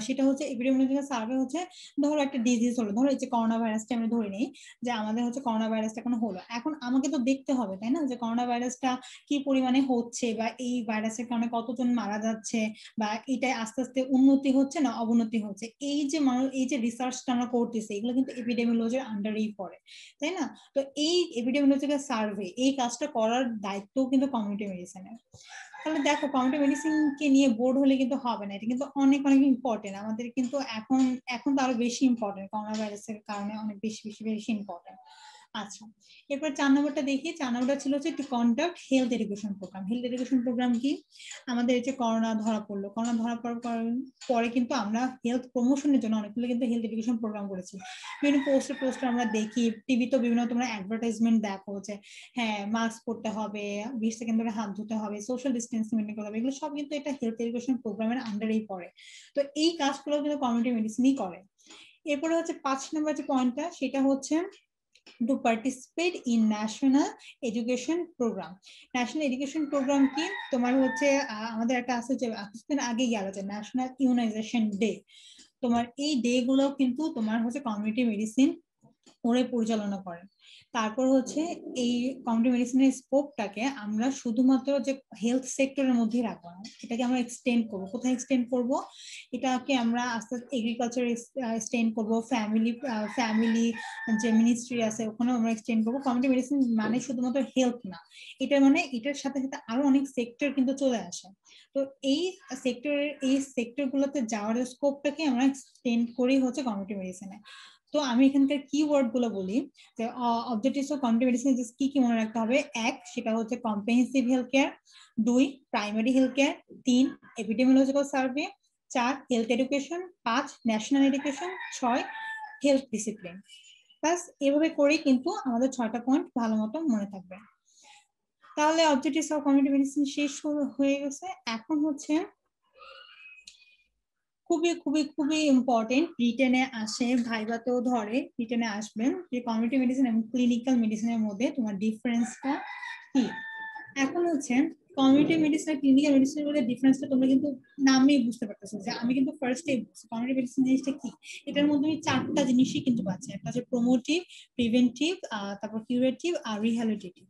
সেটা হচ্ছে এপিডেমিওলজিক্যাল সার্ভে হচ্ছে ধরো একটা ডিজিজ হলো, ধরো এই যে করোনা ভাইরাসটা আমরা ধরে নিই, যে আমাদের হচ্ছে করোনা ভাইরাসটা এখন হলো, এখন আমাকে তো দেখতে হবে তাই না, যে করোনা ভাইরাসটা কি পরিমাণে হচ্ছে, বা এই ভাইরাসের কারণে কতজন মারা যাচ্ছে, বা এটাই আস্তে আস্তে উন্নতি হচ্ছে না অবনতি হচ্ছে, এই যে মানুষ এই যে রিসার্চটা আমরা করতেছি, এগুলো কিন্তু এপিডেমিওলজির আন্ডারেই পড়ে, তাই না? তো এই এপিডেমিওলজিক্যাল সার্ভে এই কাজটা করার দায়িত্বও কিন্তু কমিউনিটি মেডিসিনের। তাহলে দেখো কমিউনিটি মেডিসিন কে নিয়ে বোর্ড হলে কিন্তু হবে না, এটা কিন্তু অনেক অনেক ইম্পর্টেন্ট আমাদের, কিন্তু এখন এখন তো আরো বেশি ইম্পর্টেন্ট, করোনা ভাইরাসের কারণে অনেক বেশি বেশি বেশি ইম্পর্টেন্ট। আচ্ছা, এরপর 4 নম্বরটা দেখি। 4 নম্বরটা ছিল হচ্ছে to conduct health education program. Health education program কি? আমাদের এই যে করোনা ধরা পড়লো, করোনা ধরা পড়ার পরে কিন্তু আমরা হেলথ প্রমোশনের জন্য অনেকগুলো কিন্তু হেলথ এডুকেশন প্রোগ্রাম করেছি। বিভিন্ন পোস্টার আমরা দেখি, টিভিতে বিভিন্ন তোমরা অ্যাডভার্টাইজমেন্ট দেখো যে হ্যাঁ মাস্ক পরতে হবে, 20 সেকেন্ড ধরে হাত ধুতে হবে, সোশ্যাল ডিস্টেন্সিং মেনটেন করতে হবে, এগুলো সব কিন্তু এটা হেলথ এডুকেশন প্রোগ্রামের আন্ডারেই পড়ে। তো এই কাজগুলো কিন্তু কমিউনিটি মেডিসিনই করে। এরপরে হচ্ছে 5 নম্বর যে পয়েন্টটা, সেটা হচ্ছে to participate in national education program. National education program কি? তোমার হচ্ছে আমাদের একটা আছে যে কিছুদিন আগে গেল যে ন্যাশনাল ইমিউনাইজেশন ডে। তোমার এই ডে গুলো কিন্তু তোমার হচ্ছে কমিউনিটি মেডিসিন ওরে পরিচালনা করে। তারপর হচ্ছে এই কমিউনিটি মেডিসিনের স্কোপটাকে আমরা শুধুমাত্র যে হেলথ সেক্টরের মধ্যেই রাখবো না, এটাকে আমরা এক্সটেন্ড করবো। কোথায় এক্সটেন্ড করবো? এটাকে আমরা আস্তে আস্তে এগ্রিকালচার এক্সটেন্ড করবো, ফ্যামিলি যে মিনিস্ট্রি আছে ওখানেও আমরা এক্সটেন্ড করবো। কমিউনিটি মেডিসিন মানে শুধুমাত্র হেলথ না, এটা মানে এটার সাথে সাথে আরো অনেক সেক্টর কিন্তু চলে আসে। তো এই সেক্টর গুলোতে যাওয়ার স্কোপটাকে আমরা এক্সটেন্ড করি হচ্ছে কমিউনিটি মেডিসিনে। তো আমি এখানকার কিওয়ার্ড গুলো বলি যে অবজেক্টিভস অফ কমিউনিটি মেডিসিন কি কি মনে রাখতে হবে। 1 সেটা হচ্ছে comprehensive health care, 2 primary health care, 3 epidemiological survey, 4 health education, 5 national education, 6 health discipline. বাস এভাবে করেই কিন্তু আমাদের 6টা পয়েন্ট ভালো মতো মনে থাকবে। তাহলে অবজেক্টিভস অফ কমিউনিটি মেডিসিন শেষ হয়ে গেছে। এখন হচ্ছে খুবই খুবই খুবই ইম্পর্টেন্ট, রিটেনে আসে, ভাইভাতেও ধরে, রিটেনে আসবেন যে কমিউনিটি মেডিসিন এবং ক্লিনিক্যাল মেডিসিনের মধ্যে তোমার ডিফারেন্সটা কি। এখন হচ্ছে কমিউনিটি মেডিসিন আর ক্লিনিক্যাল মেডিসিনের মধ্যে ডিফারেন্সটা তোমরা কিন্তু নামেই বুঝতে পারতেছো যে আমি কিন্তু ফার্স্টে কমিউনিটি মেডিসিন জিনিসটা কি। এটার মধ্যে আমি 4টা জিনিসই কিন্তু পাচ্ছি। একটা হচ্ছে প্রমোটিভ, প্রিভেন্টিভ, তারপর কিউরেটিভ আর রিহ্যাবিলিটেটিভ।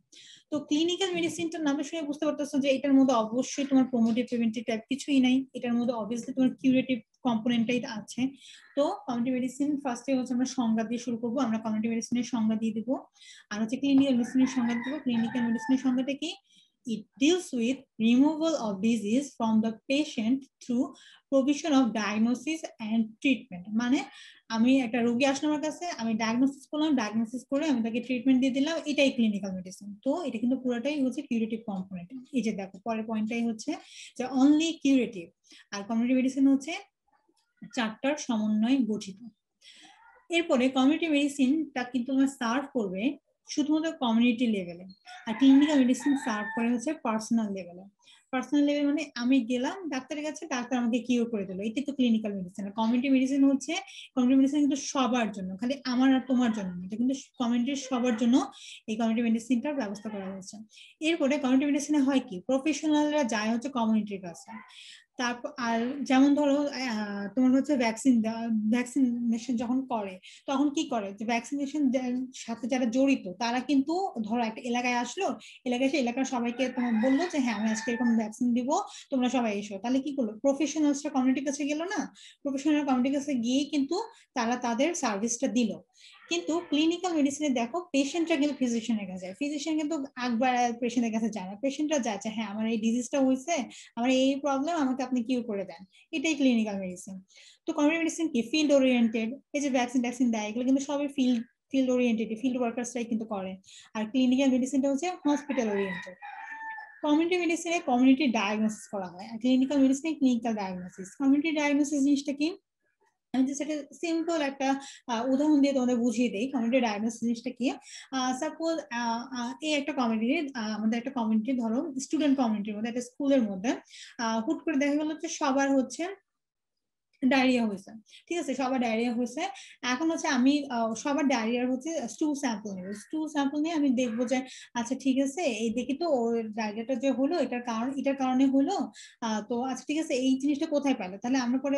তো ক্লিনিক্যাল মেডিসিনটার নামে শুনে বুঝতে পারতেছো যে এটার মধ্যে অবশ্যই তোমার প্রমোটিভ প্রিভেন্টিভ টাইপ কিছুই নাই, এটার মধ্যে অবভিয়াসলি তোমার কিউরেটিভ কম্পোনেন্টটাই আছে। তো কমিউনিটি মেডিসিন ফার্স্টে হচ্ছে আমরা সংজ্ঞা দিয়ে শুরু করবো। আমরা কমিউনিটি মেডিসিনের সংজ্ঞা দিয়ে দিব, আর হচ্ছে ক্লিনিক্যাল মেডিসিনের সংজ্ঞা দিব। ক্লিনিক্যাল মেডিসিনের সংজ্ঞাটা কি? It deals with removal of disease from the patient through provision of diagnosis and treatment. মানে আমি একটা রোগী আসলো আমার কাছে, আমি ডায়াগনোসিস করলাম, ডায়াগনোসিস করে আমি তাকে ট্রিটমেন্ট দিয়ে দিলাম, এটাই ক্লিনিক্যাল মেডিসিন। তো এটা কিন্তু পুরোটাই হচ্ছে কিউরেটিভ কম্পোনেন্ট। এই যে দেখো পরের পয়েন্টটাই হচ্ছে যে অনলি কিউরেটিভ, আর কমিউনিটি মেডিসিন হচ্ছে 4টার সমন্বয়ে গঠিত। এরপরে কমিউনিটি মেডিসিনটা কিন্তু তোমার সার্ভ করবে শুধুমাত্র কমিউনিটি লেভেলে, আর ক্লিনিক্যাল মেডিসিন সার্ভ করে হচ্ছে পার্সোনাল লেভেলে। পার্সোনাল লেভেল মানে আমি গেলাম ডাক্তারের কাছে, ডাক্তার আমাকে কিউর করে দিল, এটা তো ক্লিনিক্যাল মেডিসিন। আর কমিউনিটি মেডিসিন হচ্ছে, কমিউনিটি মেডিসিন কিন্তু সবার জন্য, খালি আমার আর তোমার জন্য না, এটা কিন্তু কমিউনিটির সবার জন্য এই কমিউনিটি মেডিসিনটার ব্যবস্থা করা হয়েছে। এরপরে কমিউনিটি মেডিসিনে হয় কি, প্রফেশনালরা যায় হচ্ছে কমিউনিটির কাছে। তারপর আর যেমন ধরো তোমার হচ্ছে ভ্যাকসিনেশন যখন করে তখন কি করে, যে ভ্যাকসিনেশন সাথে যারা জড়িত তারা কিন্তু ধরো একটা এলাকায় আসলো, এলাকায় এসে এলাকার সবাইকে তোমার বললো যে হ্যাঁ আমি আজকে এরকম ভ্যাকসিন দিব, তোমরা সবাই এসো। তাহলে কি করলো, প্রফেশনালসরা কমিউনিটির কাছে গেল না, প্রফেশনাল কমিউনিটির কাছে গিয়ে কিন্তু তারা তাদের সার্ভিসটা দিল। কিন্তু ক্লিনিক্যাল মেডিসিনে দেখো পেশেন্টরা কিন্তু ফিজিশিয়ানের কাছে যায়, ফিজিশিয়ান কিন্তু একবার পেশেন্টের কাছে যায় না, পেশেন্টরা যাচ্ছে হ্যাঁ আমার এই ডিজিজটা হয়েছে, আমার এই প্রবলেম, আমাকে আপনি কিউর করে দেন, এটাই ক্লিনিক্যাল মেডিসিন। তো কমিউনিটি মেডিসিন কি, ফিল্ড ওরিয়েন্টেড, এই যে ভ্যাকসিন দেয় এগুলো কিন্তু সবই ফিল্ড ওরিয়েন্টেড, ফিল্ড ওয়ার্কার্সরাই কিন্তু করে। আর ক্লিনিক্যাল মেডিসিনটা হচ্ছে হসপিটাল ওরিয়েন্টেড। কমিউনিটি মেডিসিনে কমিউনিটি ডায়াগনোসিস করা হয়, আর ক্লিনিক্যাল মেডিসিনে ক্লিনিক্যাল ডায়াগনোসিস। কমিউনিটি ডায়াগনোসিস জিনিসটা কি, আমি জাস্ট একটা সিম্পল একটা উদাহরণ দিয়ে তোমাদের বুঝিয়ে দিই কমিউনিটি ডায়াগনোসিস জিনিসটা কি। সাপোজ এই একটা কমিউনিটি, আমাদের একটা কমিউনিটি, ধরো স্টুডেন্ট কমিউনিটির মধ্যে, একটা স্কুলের মধ্যে হুট করে দেখা গেল যে সবার হচ্ছে ডায়রিয়া হয়েছে। ঠিক আছে, সবার ডায়রিয়া হয়েছে। এখন হচ্ছে আমি সবার ডায়রিয়ার হচ্ছে স্টু স্যাম্পল নেব, স্টু স্যাম্পল নিয়ে আমি দেখবো যে আচ্ছা ঠিক আছে এই দেখি তো ওর ডায়রিয়াটা যে হলো এটার কারণে হলো। তো আচ্ছা ঠিক আছে এই জিনিসটা কোথায় পেলো, তাহলে আমরা পরে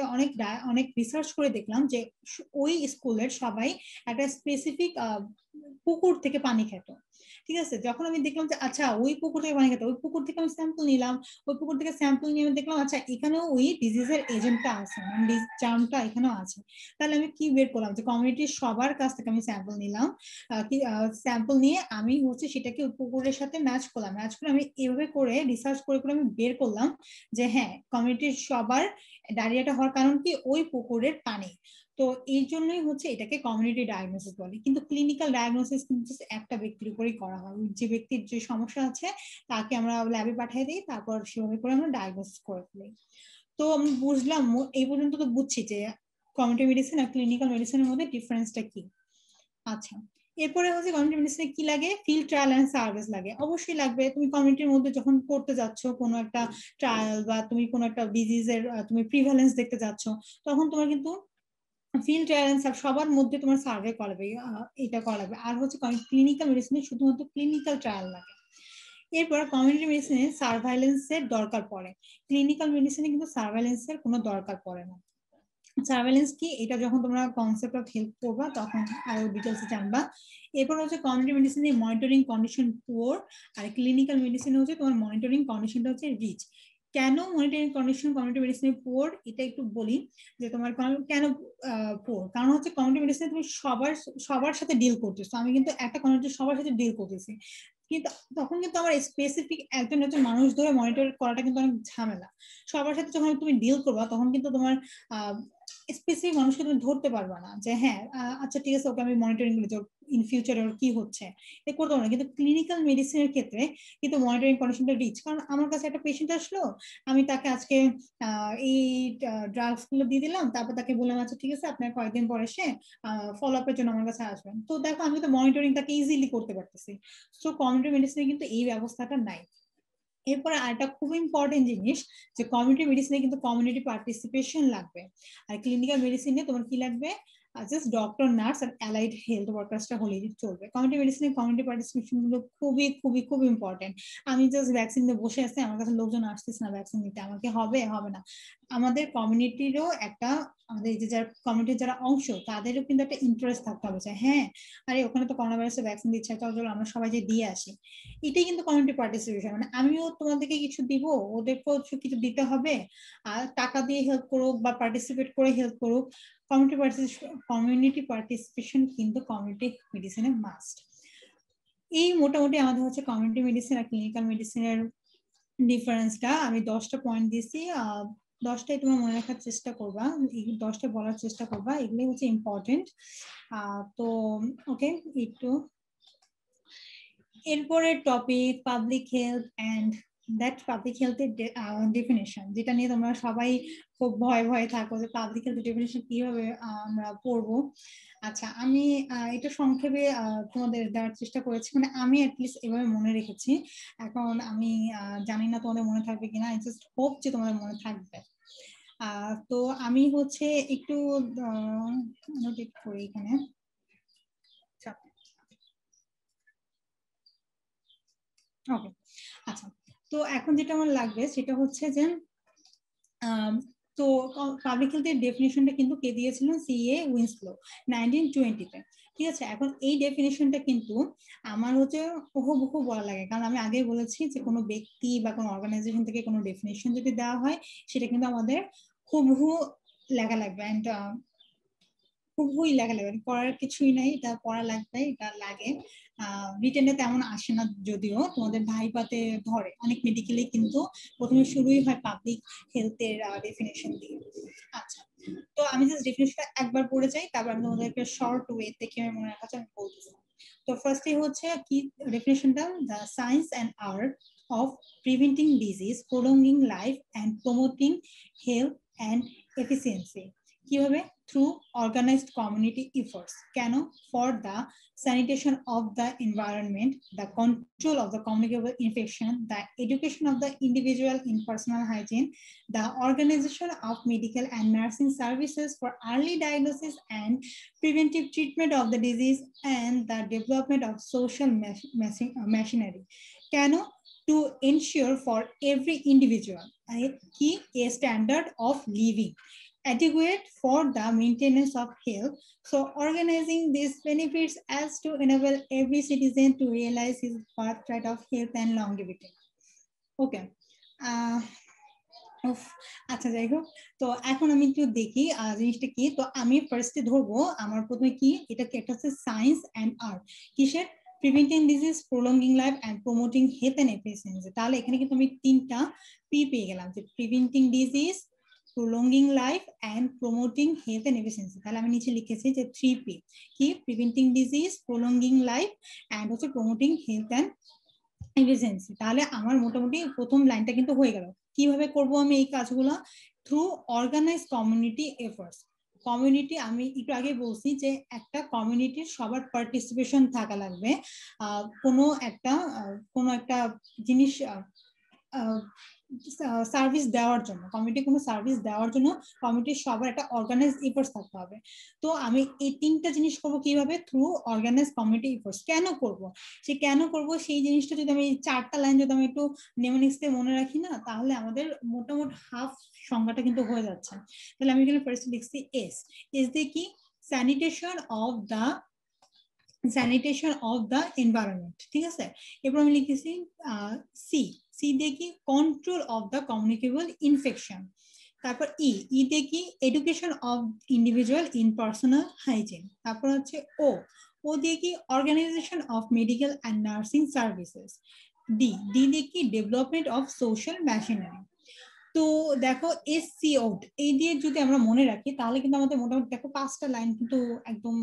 অনেক রিসার্চ করে দেখলাম যে ওই স্কুলের সবাই একটা স্পেসিফিক পুকুর থেকে পানি খেত। ঠিক আছে, যখন আমি দেখলাম যে আচ্ছা ওই পুকুর থেকে পানি খেত, ওই পুকুর থেকে আমি স্যাম্পল নিলাম, ওই পুকুর থেকে স্যাম্পল নিয়ে আমি দেখলাম আচ্ছা এখানেও ওই ডিজিজের এজেন্টটা আছে, মানে জার্মটা এখানেও আছে। তাহলে আমি কি বের করলাম, যে কমিউনিটির সবার কাছ থেকে আমি স্যাম্পল নিলাম, স্যাম্পল নিয়ে আমি হচ্ছে সেটাকে ওই পুকুরের সাথে ম্যাচ করলাম, ম্যাচ করে আমি এভাবে করে রিসার্চ করে করে আমি বের করলাম যে হ্যাঁ কমিউনিটির সবার ডায়রিয়াটা হওয়ার কারণ কি, ওই পুকুরের পানি। তো এই জন্যই হচ্ছে এটাকে কমিউনিটি ডায়াগনোসিস বলে। কিন্তু ক্লিনিক্যাল ডায়াগনোসিস কিন্তু একটা ব্যক্তির উপরেই করা হয়, যে ব্যক্তির যে সমস্যা আছে তাকে আমরা ল্যাবে পাঠিয়ে দিই, তারপর সেভাবে করে আমরা ডায়াগনোসিস করে ফেলি। তো আমি বুঝলাম, এই পর্যন্ত তো বুঝছি যে কমিউনিটি মেডিসিন আর ক্লিনিক্যাল মেডিসিনের মধ্যে ডিফারেন্সটা কি। আচ্ছা, এরপরে হচ্ছে কমিউনিটি মেডিসিনে কি লাগে? ফিল্ড ট্রায়াল এন্ড সার্ভিস লাগে, অবশ্যই লাগবে। তুমি কমিউনিটির মধ্যে যখন করতে যাচ্ছ কোনো একটা ট্রায়াল বা তুমি কোনো একটা ডিজিজের তুমি প্রিভ্যালেন্স দেখতে যাচ্ছ, তখন তোমার কিন্তু ফিল্ড ট্রায়াল এন্ড সবার মধ্যে তোমার সার্ভে করাবে, এটা করাবে। আর হচ্ছে ক্লিনিক্যাল মেডিসিনে শুধুমাত্র ক্লিনিক্যাল ট্রায়াল লাগে। এরপর কমিউনিটি মেডিসিনে সার্ভাইলেন্সের দরকার পড়ে, ক্লিনিক্যাল মেডিসিনে কিন্তু সার্ভাইলেন্সের কোনো দরকার পড়ে না। সার্ভেলেন্স কি, এটা যখন তোমরা কনসেপ্ট অফ হেলথ করবা তখন আরো ডিটেলসে জানবা। এরপর হচ্ছে কমিউনিটি মেডিসিনে মনিটরিং কন্ডিশন পুয়ার, আর ক্লিনিক্যাল মেডিসিনে হচ্ছে তোমার মনিটরিং কন্ডিশনটা হচ্ছে রিচ। কেন মনিটরিং কন্ডিশন কমিউনিটি মেডিসিনে পুয়ার, এটা একটু বলি যে তোমার কেন পুয়ার। কারণ হচ্ছে কমিউনিটি মেডিসিনে তুমি সবার সবার সাথে ডিল করতেছো, আমি কিন্তু একটা কমিউনিটি সবার সাথে ডিল করতেছি, কিন্তু তখন কিন্তু আমার স্পেসিফিক একজন একজন মানুষ ধরে মনিটর করাটা কিন্তু অনেক ঝামেলা। সবার সাথে যখন তুমি ডিল করবা তখন কিন্তু তোমার স্পেসিফিক মানুষকে তুমি ধরতে পারবা না যে হ্যাঁ আচ্ছা ঠিক আছে ওকে আমি মনিটরিং করি, ইন ফিউচার ওর কি হচ্ছে এটা করতে পারবো না। কিন্তু ক্লিনিক্যাল মেডিসিনের ক্ষেত্রে কিন্তু মনিটরিং কন্ডিশনটা রিচ, কারণ আমার কাছে একটা পেশেন্ট আসলো, আমি তাকে আজকে এই ড্রাগস গুলো দিয়ে দিলাম, তারপর তাকে বললাম আচ্ছা ঠিক আছে আপনার কয়েকদিন পরে এসে ফলো আপের জন্য আমার কাছে আসবেন। তো দেখো আমি তো মনিটরিং তাকে ইজিলি করতে পারতেছি। সো কমিউনিটি মেডিসিনে কিন্তু এই ব্যবস্থাটা নাই। এরপরে আরেকটা খুব ইম্পর্টেন্ট জিনিস, যে কমিউনিটি মেডিসিনে কিন্তু কমিউনিটি পার্টিসিপেশন লাগবে, আর ক্লিনিক্যাল মেডিসিনে তোমার কি লাগবে? জাস্ট ডক্টর, নার্স আর অ্যালাইড হেলথ ওয়ার্কার্সটা হলেই চলবে। কমিউনিটি মেডিসিনে কমিউনিটি পার্টিসিপেশন গুলো খুবই খুবই খুব ইম্পর্টেন্ট। আমি জাস্ট ভ্যাকসিন নিয়ে বসে আছি, আমার কাছে লোকজন আসতেছে না ভ্যাকসিন নিতে, আমাকে হবে হবে না। আমাদের কমিউনিটিরও একটা, আমাদের এই যে যারা কমিউনিটির যারা অংশ তাদেরও কিন্তু একটা ইন্টারেস্ট থাকতে হবে যে হ্যাঁ আরে ওখানে তো করোনা ভাইরাসের ভ্যাকসিন দিচ্ছে, চল চল আমরা সবাই যে দিয়ে আসি। এটাই কিন্তু কমিউনিটি পার্টিসিপেশন, মানে আমিও তোমাদেরকে কিছু দিব, ওদেরকেও কিছু দিতে হবে, আর টাকা দিয়ে হেল্প করুক বা পার্টিসিপেট করে হেল্প করুক, কমিউনিটি পার্টিসিপেশন কিন্তু কমিউনিটি মেডিসিনে মাস্ট। এই মোটামুটি আমাদের হচ্ছে কমিউনিটি মেডিসিন আর ক্লিনিক্যাল মেডিসিনের ডিফারেন্সটা। আমি 10টা পয়েন্ট দিছি, 10টাই তোমার মনে রাখার চেষ্টা করবা, এই 10টা বলার চেষ্টা করবা, এগুলোই হচ্ছে ইম্পর্টেন্ট। তো ওকে, একটু এরপরের topic public health and that public হেলথের ডেফিনেশন, যেটা নিয়ে তোমরা সবাই খুব ভয় ভয়ে থাকো যে পাবলিক হেলথ ডেফিনেশন কিভাবে আমরা পড়বো। আচ্ছা, আমি এটা সংক্ষেপে তোমাদের দেওয়ার চেষ্টা করেছি, মানে আমি অ্যাটলিস্ট এভাবে মনে রেখেছি। এখন আমি জানি না তোমাদের মনে থাকবে কিনা, আই জাস্ট হোপ যে তোমাদের মনে থাকবে। তো আমি হচ্ছে একটু নোট করি এখানে। ওকে, আচ্ছা, তো এখন যেটা আমার লাগবে সেটা হচ্ছে যে তো পাবলিক হেলথের ডেফিনেশনটা কিন্তু কে দিয়েছিলেন? সিএ উইন্সলো 1920-তে। ঠিক আছে, এখন এই ডেফিনেশনটা কিন্তু আমার হচ্ছে হুবহু বলা লাগে, কারণ আমি আগে বলেছি যে কোনো ব্যক্তি বা কোনো অর্গানাইজেশন থেকে কোনো ডেফিনেশন যদি দেওয়া হয় সেটা কিন্তু আমাদের হুবহু লেখা লাগবে, অ্যান্ড খুবই লেখা লাগবে, পড়ার কিছুই নাই, এটা পড়া লাগবে, এটা লাগে। রিটেনে তেমন আসে না, যদিও তোমাদের ভাইভাতে ধরে অনেক মেডিকেলে কিন্তু প্রথমে শুরুই হয় পাবলিক হেলথের ডেফিনেশন দিয়ে। আচ্ছা, তো আমি জাস্ট ডেফিনেশনটা একবার পড়ে যাই, তারপর আমি তোমাদেরকে শর্ট ওয়ে দেখে মনে রাখার জন্য আমি বলতেছি। তো ফার্স্টে হচ্ছে কি ডেফিনেশনটা? The science and art of preventing disease, prolonging life and promoting health and efficiency. কিভাবে? Through organised community efforts. কেন? For the sanitation of the environment, the control of the communicable infection, the education of the individual in personal hygiene, the organization of medical and nursing services for early diagnosis and preventive treatment of the disease, and the development of social machinery. কেন? To ensure for every individual a standard of living adequate for the maintenance of health. So organizing these benefits as to enable every citizen to realize his birthright of health and longevity. Okay. আচ্ছা, যাই হোক, তো এখন আমি একটু দেখি জিনিসটা কি। তো আমি ফার্স্টে ধরবো আমার প্রথমে কি, এটা কি একটা হচ্ছে সায়েন্স অ্যান্ড আর্ট। কিসের? Preventing disease, prolonging life and promoting health and efficiency. তাহলে এখানে কিন্তু আমি 3টা পি পেয়ে গেলাম, যে preventing disease, prolonging life and promoting health and efficiency. তাহলে আমি নিচে লিখেছি যে 3P কি, preventing disease, prolonging life and হচ্ছে প্রমোটিং হেলথ অ্যান্ড এফিসিয়েন্সি। তাহলে আমার মোটামুটি প্রথম লাইনটা কিন্তু হয়ে গেল। কিভাবে করব আমি এই কাজগুলো? Through organize community efforts. Community, আমি একটু আগে বলছি যে একটা কমিউনিটির সবার পার্টিসিপেশন থাকা লাগবে কোনো একটা জিনিস সার্ভিস দেওয়ার জন্য, কমিউনিটি কোনো সার্ভিস দেওয়ার জন্য কমিউনিটির সবার একটা অর্গানাইজ এফোর্টস থাকতে হবে। তো আমি এই তিনটা জিনিস করবো কিভাবে? Through organize community efforts. কেন করব? সেই জিনিসটা যদি আমি 4টা লাইন যদি আমি একটু নেমোনিক্স দিয়ে মনে রাখি না, তাহলে আমাদের মোটামুটি হাফ সংজ্ঞাটা কিন্তু হয়ে যাচ্ছে। তাহলে আমি এখানে ফার্স্ট লিখছি এস। এস দিয়ে কি? স্যানিটেশন অফ দ্য এনভায়রনমেন্ট, ঠিক আছে। এরপর আমি লিখেছি সি। সি দিয়ে কি? Control of the communicable infection. তারপর ই দিয়ে কি? Education of individual in personal hygiene. তারপর হচ্ছে ও দিয়ে কি? Organization of medical and nursing services. D দিয়ে কি? Development of social machinery. তো দেখো SCO এই দিয়ে যদি আমরা মনে রাখি তাহলে কিন্তু আমাদের মোটামুটি দেখো 5টা লাইন কিন্তু একদম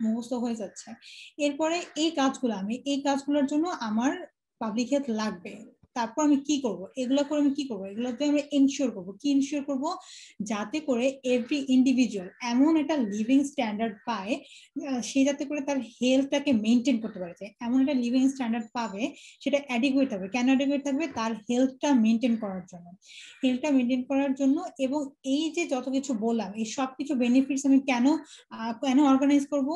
মুখস্থ হয়ে যাচ্ছে। এরপরে এই কাজগুলোর জন্য আমার পাবলিক হেলথ লাগবে। তারপর আমি কি করব? এগুলো করে আমি কি করব? এগুলোতে আমরা এনশিওর করব। কি এনশিওর করব? যাতে করে এভরি ইন্ডিভিজুয়াল এমন একটা লিভিং স্ট্যান্ডার্ড পায়, সে যাতে করে তার হেলথটাকে মেনটেন করতে পারে। এমন একটা লিভিং স্ট্যান্ডার্ড পাবে, সেটা অ্যাডিকুয়েট হবে। কেন অ্যাডিকুয়েট থাকবে? তার হেলথটা মেনটেন করার জন্য। এবং এই যে যত কিছু বললাম, এই সব কিছু বেনিফিটস আমি কেন অর্গানাইজ করব?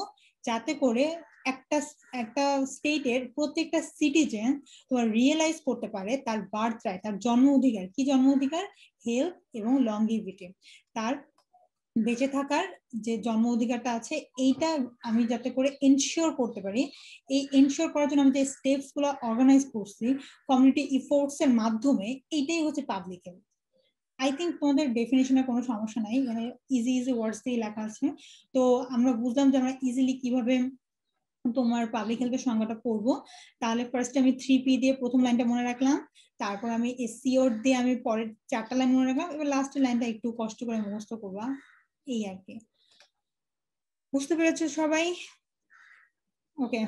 যাতে করে একটা একটা স্টেটের প্রত্যেকটা সিটিজেন তোমার রিয়েলাইজ করতে পারে তার বার্থ রাইট, তার জন্ম অধিকার। কি জন্ম অধিকার? হেলথ এবং লংগিভিটি। তার বেঁচে থাকার যে জন্ম অধিকারটা আছে, এইটা আমি যাতে করে এনশিওর করতে পারি। এই এনশিওর করার জন্য আমি যে স্টেপস গুলো অর্গানাইজ করছি কমিউনিটি এফোর্টস এর মাধ্যমে, এইটাই হচ্ছে পাবলিক হেলথ। আই থিঙ্ক তোমাদের ডেফিনেশনে কোনো সমস্যা নাই, মানে ইজি ওয়ার্ডস দিয়ে লেখা আছে। তো আমরা বুঝলাম যে আমরা ইজিলি কিভাবে তোমার পাবলিক হেলথের সংজ্ঞাটা পড়বো। তাহলে ফার্স্ট আমি 3P দিয়ে প্রথম লাইনটা মনে রাখলাম, তারপর আমি SCO দিয়ে আমি পরের 4টা লাইন মনে রাখলাম, এবার লাস্টের লাইনটা একটু কষ্ট করে মুখস্থ করবা, এই আর কি। বুঝতে পেরেছো সবাই? ওকে,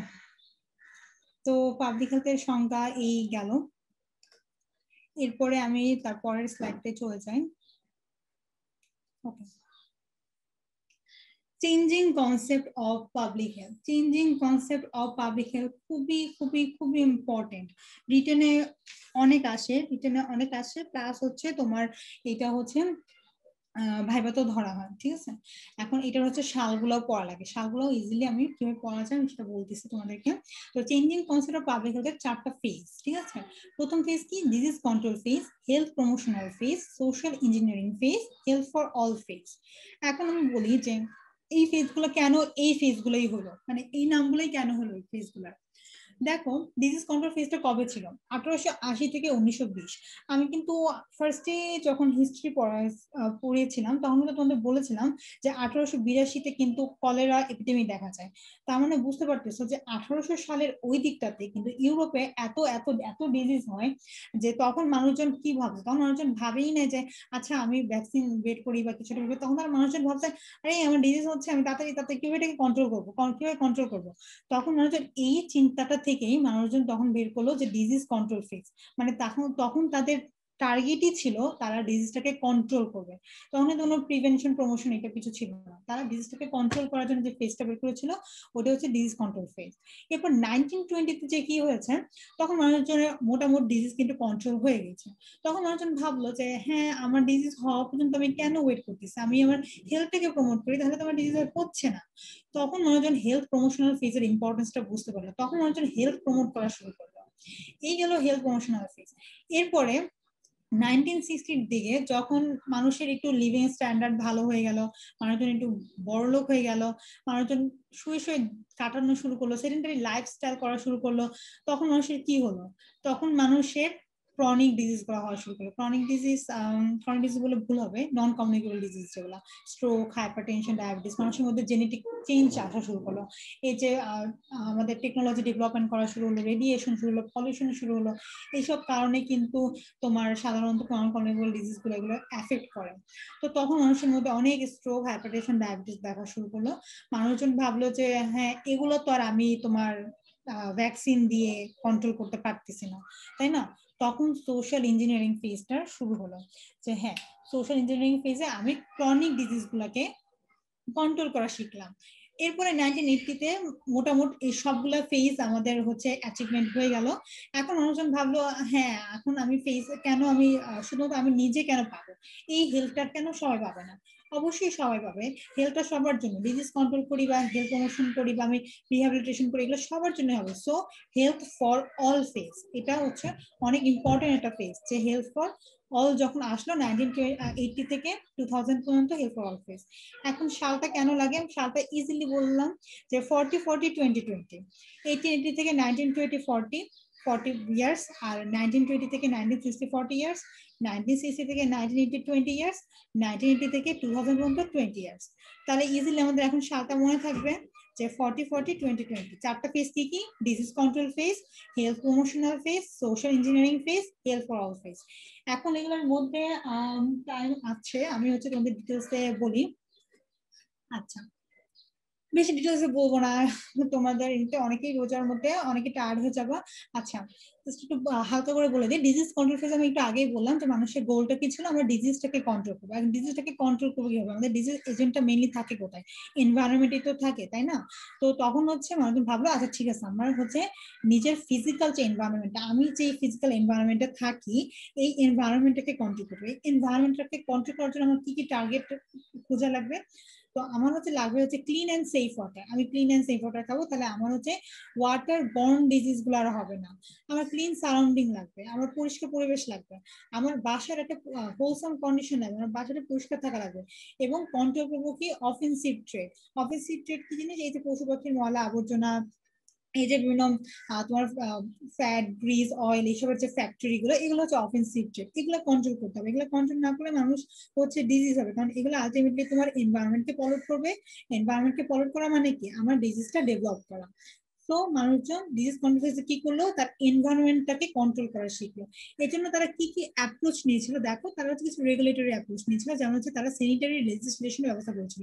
তো পাবলিক হেলথের সংজ্ঞা এই গেল। এরপরে আমি তারপরের স্লাইডে চলে যাই। Okay, changing concept of public health. Changing concept of public health খুবই খুবই খুবই ইম্পর্টেন্ট। রিটেনে অনেক আসে প্লাস হচ্ছে তোমার এটা হচ্ছে ভাইভাতেও ধরা হয়, ঠিক আছে। এখন এটার হচ্ছে সালগুলো পড়া লাগে, সালগুলো ইজিলি আমি কিভাবে পড়া যায় আমি সেটা বলতেছি তোমাদেরকে। তো চেঞ্জিং কনসেপ্ট অফ পাবলিক হেলথের 4টা ফেজ, ঠিক আছে। প্রথম ফেজ কি? Disease control phase, health promotional phase, social engineering phase, health for all phase. এখন আমি বলি যে এই ফেজগুলো কেন, এই ফেজগুলোই হলো, মানে এই নামগুলোই কেন হলো এই ফেজগুলোর। দেখো, ডিজিজ কন্ট্রোল ফেজটা কবে ছিল? 1880 থেকে 1920। আমি কিন্তু ফার্স্টে যখন হিস্ট্রি পড়েছিলাম তখন কিন্তু তোমাদের বলেছিলাম যে 1882-তে কিন্তু কলেরা এপিডেমিক দেখা যায়। তার মানে বুঝতে পারতেছো যে 1800 সালের ওই দিকটাতে কিন্তু ইউরোপে এত এত এত ডিজিজ হয় যে তখন মানুষজন কি ভাবছে? তখন মানুষজন ভাবেই না যে আচ্ছা আমি ভ্যাকসিন বের করি বা কিছুটা, তখন তার মানুষজন ভাবছে আরে আমার ডিজিজ হচ্ছে, আমি তাড়াতাড়ি কিভাবে এটাকে কন্ট্রোল করবো, কিভাবে কন্ট্রোল করবো। তখন মানুষজন এই চিন্তাটা থেকেই মানুষজন তখন বের করলো যে ডিজিজ কন্ট্রোল ফেজ, মানে তখন তাদের টার্গেটই ছিল তারা ডিজিজটাকে কন্ট্রোল করবে। তখন কোনো প্রিভেনশন প্রমোশন এটা কিছু ছিল না, তারা ডিজিজটাকে কন্ট্রোল করার জন্য যে ফেজটা বের করেছিল ওটা হচ্ছে ডিজিজ কন্ট্রোল ফেজ। এরপর 1920-তে যে কি হয়েছে, তখন মানুষজনের মোটামুটি ডিজিজ কিন্তু কন্ট্রোল হয়ে গেছে। তখন মানুষজন ভাবলো যে হ্যাঁ, আমার ডিজিজ হওয়া পর্যন্ত আমি কেন ওয়েট করতেছি, আমি আমার হেলথটাকে প্রমোট করি, তাহলে তো আমার ডিজিজ আর হচ্ছে না। তখন মানুষজন হেলথ প্রমোশনাল ফেজের ইম্পর্টেন্সটা বুঝতে পারলো, তখন মানুষজন হেলথ প্রমোট করা শুরু করলো। এই গেল হেলথ প্রমোশনাল ফেজ। এরপরে 1960-র দিকে যখন মানুষের একটু লিভিং স্ট্যান্ডার্ড ভালো হয়ে গেল, মানুষজন একটু বড়লোক হয়ে গেল, মানুষজন শুয়ে শুয়ে কাটানো শুরু করলো, সেডেন্টারি লাইফস্টাইল করা শুরু করলো, তখন মানুষের কি হলো? তখন মানুষের ক্রনিক ডিজিজ গুলো হওয়া শুরু করলো। ক্রনিক ডিজিজ বলে ভুল হবে, নন কমিউনিকেবল ডিজিজ যেগুলো, স্ট্রোক, হাইপারটেনশন, ডায়াবেটিস, মানুষের মধ্যে জেনেটিক চেঞ্জ আসা শুরু করলো। এই যে আমাদের টেকনোলজি ডেভেলপমেন্ট করা শুরু হলো, রেডিয়েশন শুরু হলো, পলিউশন শুরু হলো, এইসব কারণে কিন্তু তোমার সাধারণত নন কমিউনিকেবল ডিজিজ গুলো এগুলো এফেক্ট করে। তো তখন মানুষের মধ্যে অনেক স্ট্রোক, হাইপারটেনশন, ডায়াবেটিস দেখা শুরু করলো। মানুষজন ভাবলো যে হ্যাঁ এগুলো তো আর আমি তোমার ভ্যাকসিন দিয়ে কন্ট্রোল করতে পারতেছি না, তাই না? তখন সোশ্যাল ইঞ্জিনিয়ারিং ফেজটা শুরু হলো, যে হ্যাঁ সোশ্যাল ইঞ্জিনিয়ারিং ফেজে আমি ক্রনিক ডিজিজ গুলাকে কন্ট্রোল করা শিখলাম। এরপরে 1980-তে মোটামুটি এই সবগুলা ফেজ আমাদের হচ্ছে অ্যাচিভমেন্ট হয়ে গেল। এখন মানুষজন ভাবলো হ্যাঁ এখন আমি ফেজ কেন আমি শুধুমাত্র আমি নিজে কেন পাবো, এই হেলথটা কেন সবাই পাবে না? অবশ্যই সবাই পাবে। হেলথটা সবার জন্য, ডিজিজ কন্ট্রোল করি বা হেলথ প্রমোশন করি বা আমি রিহ্যাবিলিটেশন করি, এগুলো সবার জন্য হবে। So health for all phase, এটা হচ্ছে অনেক ইম্পর্টেন্ট একটা ফেজ, যে হেলথ ফর অল যখন আসলো 1980 থেকে 2000 পর্যন্ত হেলথ ফর অল ফেজ। এখন সালটা কেন লাগে, সালটা ইজিলি বললাম যে 40-40-20-20, 1880 থেকে 1920 40 ইয়ার্স, আর 1920 থেকে 1960 40 ইয়ার্স, 1960 থেকে 1980 20 ইয়ার্স, 1980 থেকে 2000 পর্যন্ত 20 ইয়ার্স। তাহলে ইজিলি আমাদের এখন সালটা মনে থাকবে যে 40-40-20-20। চারটা ফেজ কি কি? Disease control phase, health promotional phase, social engineering phase, health for all phase. এখন এগুলোর মধ্যে টাইম আছে, আমি হচ্ছে তোমাদের ডিটেলসে বলি। আচ্ছা, বেশি ডিটেলসে বলবো না, তোমাদের অনেকেই রোজার মধ্যে অনেকে টায়ার্ড হয়ে যাবো। আচ্ছা, একটু হালকা করে বলে দিই। ডিজিজ কন্ট্রোল ফেজ আমি একটু আগেই বললাম যে মানুষের গোলটা কি ছিল, আমরা ডিজিজটাকে কন্ট্রোল করবো। আর ডিজিজটাকে কন্ট্রোল করবো কি হবে? আমাদের ডিজিজ এজেন্টটা মেইনলি থাকে কোথায়? এনভায়রনমেন্টে তো থাকে, তাই না? তো তখন হচ্ছে মানুষ ভাবলো আচ্ছা ঠিক আছে, আমার হচ্ছে নিজের ফিজিক্যাল যে এনভায়রনমেন্টটা, আমি যে ফিজিক্যাল এনভায়রনমেন্টে থাকি, এই এনভায়রনমেন্টটাকে কন্ট্রোল করবো। এই এনভায়রনমেন্টটাকে কন্ট্রোল করার জন্য আমার কি কি টার্গেট খোঁজা লাগবে? তো আমার হচ্ছে লাগবে হচ্ছে ক্লিন অ্যান্ড সেফ ওয়াটার। আমি ক্লিন অ্যান্ড সেফ ওয়াটার খাবো, তাহলে আমার হচ্ছে ওয়াটার বর্ন ডিজিজ গুলো আর হবে না। আমার ক্লিন সারাউন্ডিং লাগবে, আমার পরিষ্কার পরিবেশ লাগবে, আমার বাসার একটা হোলসাম কন্ডিশন লাগবে, আমার বাসাটা পরিষ্কার থাকা লাগবে। এবং কন্ট্রোল করবো কি অফেন্সিভ ট্রেড। অফেন্সিভ ট্রেড কি জিনিস? এই যে পশু পাখির ময়লা আবর্জনা, এই যে বিভিন্ন তোমার ফ্যাট, গ্রিজ, অয়েল, এইসবের যে ফ্যাক্টরি গুলো, এগুলো হচ্ছে অফেন্সিভ ট্রেড। এগুলো কন্ট্রোল করতে হবে। এগুলো কন্ট্রোল না করলে মানুষ হচ্ছে ডিজিজ হবে, কারণ এগুলো আলটিমেটলি তোমার এনভায়রনমেন্টকে পলিউট করবে। এনভায়রনমেন্টকে পলিউট করা মানে কি? আমার ডিজিজটা ডেভেলপ করা। তো মানুষজন ডিজিজ কন্ট্রোল কি করলো? তার এনভায়রনমেন্টটাকে কন্ট্রোল করা শিখলো। এই জন্য তারা কি কি অ্যাপ্রোচ নিয়েছিল দেখো, তারা হচ্ছে কিছু রেগুলেটরি অ্যাপ্রোচ নিয়েছিল, যেমন হচ্ছে তারা স্যানিটারি লেজিসলেশন ব্যবস্থা করেছিল,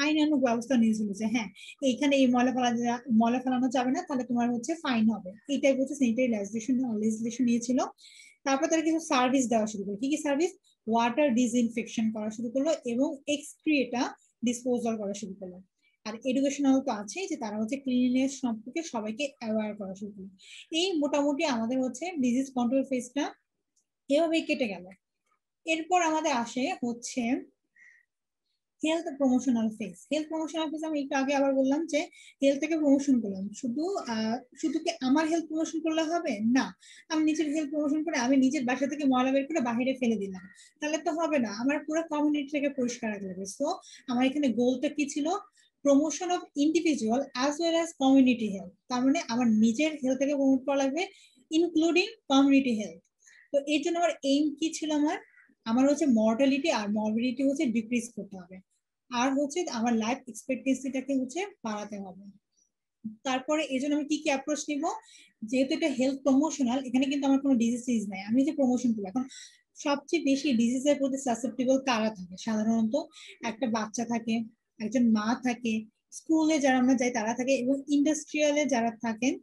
আইনানুগ ব্যবস্থা নিয়েছিল, যে হ্যাঁ এইখানে এই ময়লা ফেলানো যাবে না, তাহলে তোমার হচ্ছে ফাইন হবে। এই টাইপ হচ্ছে স্যানিটারি লেজিসলেশন নিয়েছিল। তারপর তারা কিছু সার্ভিস দেওয়া শুরু করলো। কি কি সার্ভিস? ওয়াটার ডিসইনফেকশন করা শুরু করলো এবং এক্সক্রিয়েটা ডিসপোজাল করা শুরু করলো। আর এডুকেশনাল তো আছে, যে তারা হচ্ছে ক্লিননেস সম্পর্কে সবাইকে অ্যাওয়্যার করা শুরু করলো। এই মোটামুটি আমাদের হচ্ছে ডিজিজ কন্ট্রোল ফেজটা এভাবেই কেটে গেল। এরপর আমাদের আসে হচ্ছে health promotional phase. Health promotional phase আমি একটু আগে আবার বললাম যে হেলথটাকে প্রমোশন করলাম, শুধু কি আমার হেলথ প্রমোশন করলে হবে না? আমি নিজের হেলথ প্রমোশন করে আমি নিজের বাসা থেকে ময়লা বের করে বাইরে ফেলে দিলাম, তাহলে তো হবে না। আমার পুরো কমিউনিটিটাকে পরিষ্কার রাখতে হবে। সো আমার এখানে গোলটা কি ছিল? Promotion of individual as well as community health. তার মানে আমার নিজের হেলথটাকে প্রমোট করা লাগবে, ইনক্লুডিং কমিউনিটি হেলথ। তো এর জন্য আমার এইম কি ছিল? আমার আমার হচ্ছে মর্টালিটি আর মরবিডিটি হচ্ছে ডিক্রিজ করতে হবে, আর হচ্ছে আমার লাইফ এক্সপেক্টেন্সিটাকে হচ্ছে বাড়াতে হবে। তারপরে এই জন্য আমি কি কি অ্যাপ্রোচ নিব? যেহেতু এটা হেলথ প্রমোশনাল, এখানে কিন্তু আমার কোনো ডিজিজ নাই, আমি যে প্রমোশন করবো। এখন সবচেয়ে বেশি ডিজিজের প্রতি সাসেপ্টেবল কারা থাকে সাধারণত? একটা বাচ্চা থাকে, একজন মা থাকে, স্কুলে যারা আমরা যাই তারা থাকে, এবং ইন্ডাস্ট্রিয়ালে যারা থাকেন,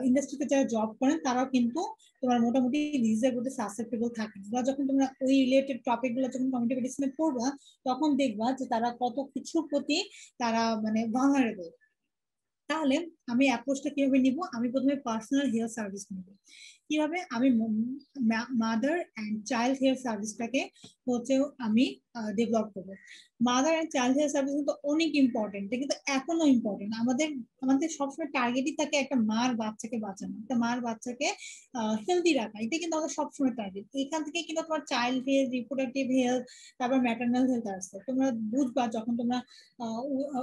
ইন্ডাস্ট্রিতে যারা জব করেন তারাও কিন্তু তোমার মোটামুটি ডিজিজের প্রতি সাসেপ্টেবল থাকে। বা যখন তোমরা ওই রিলেটেড টপিক গুলো যখন কমিউনিটি মেডিসিনে পড়বা, তখন দেখবা যে তারা কত কিছুর প্রতি তারা মানে ভালনারেবল। তাহলে আমি অ্যাপ্রোচটা কিভাবে নিব? আমি প্রথমে পার্সোনাল হেলথ সার্ভিস নিব। কিভাবে? আমি মাদার অ্যান্ড চাইল্ড হেলথ সার্ভিসটাকে হচ্ছে আমি ডেভেলপ করবো। Mother and child health service কিন্তু অনেক ইম্পর্টেন্ট, কিন্তু এখনো ইম্পর্টেন্ট। আমাদের আমাদের সবসময় টার্গেটই থাকে একটা মার বাচ্চাকে বাঁচানো, একটা মার বাচ্চাকে হেলদি রাখা, এটা কিন্তু আমাদের সবসময় টার্গেট। এখান থেকে কিন্তু তোমার চাইল্ড হেলথ, রিপ্রোডাক্টিভ হেলথ, তারপর ম্যাটারনাল হেলথ আসছে। তোমরা বুঝবা যখন তোমরা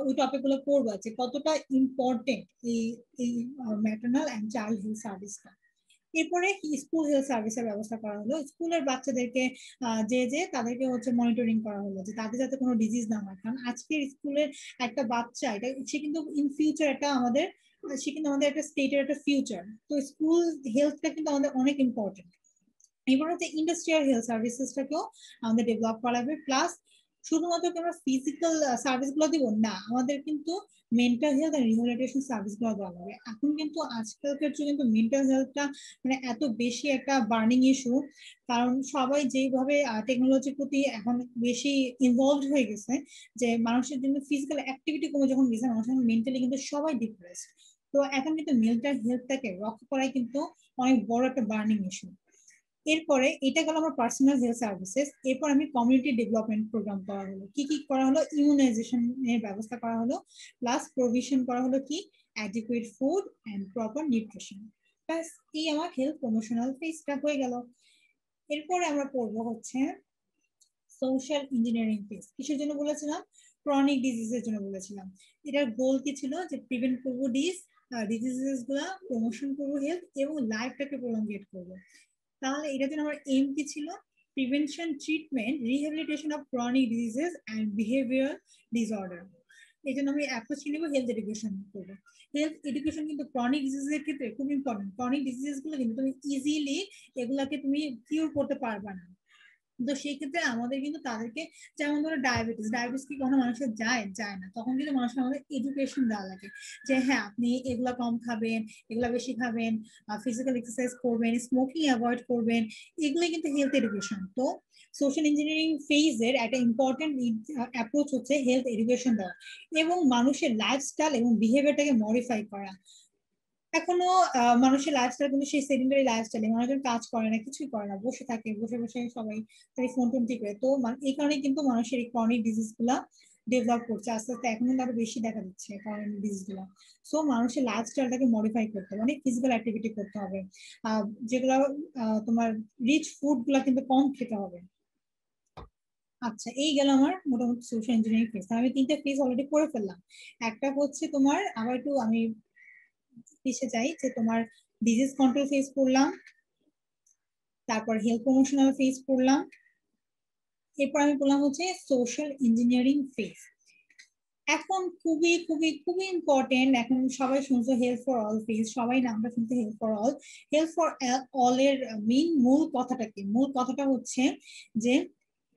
ওই টপিক গুলো পড়বা যে কতটা ইম্পর্টেন্ট এই এই ম্যাটারনাল অ্যান্ড চাইল্ড হেলথ সার্ভিসটা। এরপরে স্কুল হেলথ সার্ভিসের ব্যবস্থা করা হলো, স্কুলের বাচ্চাদেরকে যে তাদেরকে হচ্ছে মনিটরিং করা হলো যে তাদের যাতে কোনো ডিজিজ না হয়, কারণ আজকের স্কুলের একটা বাচ্চা এটা সে কিন্তু ইন ফিউচার একটা আমাদের সে কিন্তু আমাদের একটা স্টেটের একটা ফিউচার, তো স্কুল হেলথটা কিন্তু আমাদের অনেক ইম্পর্টেন্ট। এবার হচ্ছে ইন্ডাস্ট্রিয়াল হেলথ সার্ভিসেসটাকেও আমাদের ডেভেলপ করা হবে, প্লাস শুধুমাত্র আমরা ফিজিক্যাল সার্ভিস গুলো দিব না, আমাদের কিন্তু মেন্টাল হেলথ আর রিহ্যাবিলিটেশন সার্ভিস গুলো দেওয়া হবে। এখন কিন্তু আজকালকার যুগে কিন্তু মেন্টাল হেলথটা মানে এত বেশি একটা বার্নিং ইস্যু, কারণ সবাই যেভাবে টেকনোলজির প্রতি এখন বেশি ইনভলভ হয়ে গেছে, যে মানুষের জন্য ফিজিক্যাল অ্যাক্টিভিটি কমে যখন গেছে, মানুষ এখন মেন্টালি কিন্তু সবাই ডিপ্রেসড। তো এখন কিন্তু মেন্টাল হেলথটাকে রক্ষা করাই কিন্তু অনেক বড় একটা বার্নিং ইস্যু। এরপরে এটা গেল আমার পার্সোনাল হেলথ সার্ভিসেস। এরপর আমি কমিউনিটি ডেভেলপমেন্ট প্রোগ্রাম করা হলো, কি কি করা হলো, ইমিউনাইজেশন এর ব্যবস্থা করা হলো, প্লাস প্রভিশন করা হলো কি adequate food and proper nutrition. ব্যাস, এই আমার হেলথ প্রমোশনাল ফেজটা হয়ে গেল। এরপরে আমরা পড়বো হচ্ছে সোশ্যাল ইঞ্জিনিয়ারিং ফেজ। কিসের জন্য বলেছিলাম? ক্রনিক ডিজিজের জন্য বলেছিলাম। এটার গোল কি ছিল? যে প্রিভেন্ট করবো ডিজিজেস গুলা, প্রমোশন করবো হেলথ এবং লাইফটাকে প্রলঙ্গেট করবো। তাহলে এটার জন্য আমার এম কি ছিল? Prevention, treatment, rehabilitation of chronic diseases and behaviour disorder. এই জন্য আমি অ্যাপ্রোচ নিব হেলথ এডুকেশন করবো। হেলথ এডুকেশন কিন্তু ক্রনিক ডিজিজের ক্ষেত্রে খুব ইম্পর্টেন্ট। ক্রনিক ডিজিজ গুলো কিন্তু তুমি ইজিলি এগুলাকে তুমি কিউর করতে পারবা না, তো সেই ক্ষেত্রে আমাদের কিন্তু তাদেরকে, যেমন ধরো ডায়াবেটিস কি কোনো মানুষের যায় না, তখন কিন্তু মানুষের আমাদের এডুকেশন দেওয়া লাগে যে হ্যাঁ আপনি এগুলা কম খাবেন, এগুলা বেশি খাবেন, ফিজিক্যাল এক্সারসাইজ করবেন, স্মোকিং অ্যাভয়েড করবেন, এগুলোই কিন্তু হেলথ এডুকেশন। তো সোশ্যাল ইঞ্জিনিয়ারিং ফেজের একটা ইম্পর্টেন্ট অ্যাপ্রোচ হচ্ছে হেলথ এডুকেশন দেওয়া এবং মানুষের লাইফস্টাইল এবং বিহেভিয়ারটাকে মডিফাই করা। এখনো মানুষের লাইফস্টাইল কিন্তু সেই সেকেন্ডারি লাইফস্টাইলে, মানুষজন কাজ করে না, কিছুই করে না, বসে থাকে, বসে বসে সবাই তাই ফোন টোন টিপে। তো এই কারণে কিন্তু মানুষের এই ক্রনিক ডিজিজ গুলা ডেভেলপ করছে আস্তে আস্তে, এখন কিন্তু আরো বেশি দেখা দিচ্ছে ক্রনিক ডিজিজ গুলা। সো মানুষের লাইফস্টাইলটাকে মডিফাই করতে হবে, অনেক ফিজিক্যাল অ্যাক্টিভিটি করতে হবে, যেগুলো তোমার রিচ ফুড গুলা কিন্তু কম খেতে হবে। আচ্ছা, এই গেল আমার মোটামুটি সোশ্যাল ইঞ্জিনিয়ারিং ফেজ। আমি তিনটা ফেজ অলরেডি করে ফেললাম। একটা হচ্ছে তোমার, আবার একটু আমি পিছিয়ে যাই, যে তোমার ডিজিজ কন্ট্রোল ফেজ পড়লাম, তারপর হেলথ প্রমোশনাল ফেজ পড়লাম, এরপর আমি বললাম হচ্ছে সোশ্যাল ইঞ্জিনিয়ারিং ফেজ। এখন খুবই খুবই খুবই ইম্পর্টেন্ট, এখন সবাই শুনছো হেলথ ফর অল ফেজ, সবাই নামটা শুনছে health for all. Health for all এর মূল কথাটা কি? মূল কথাটা হচ্ছে যে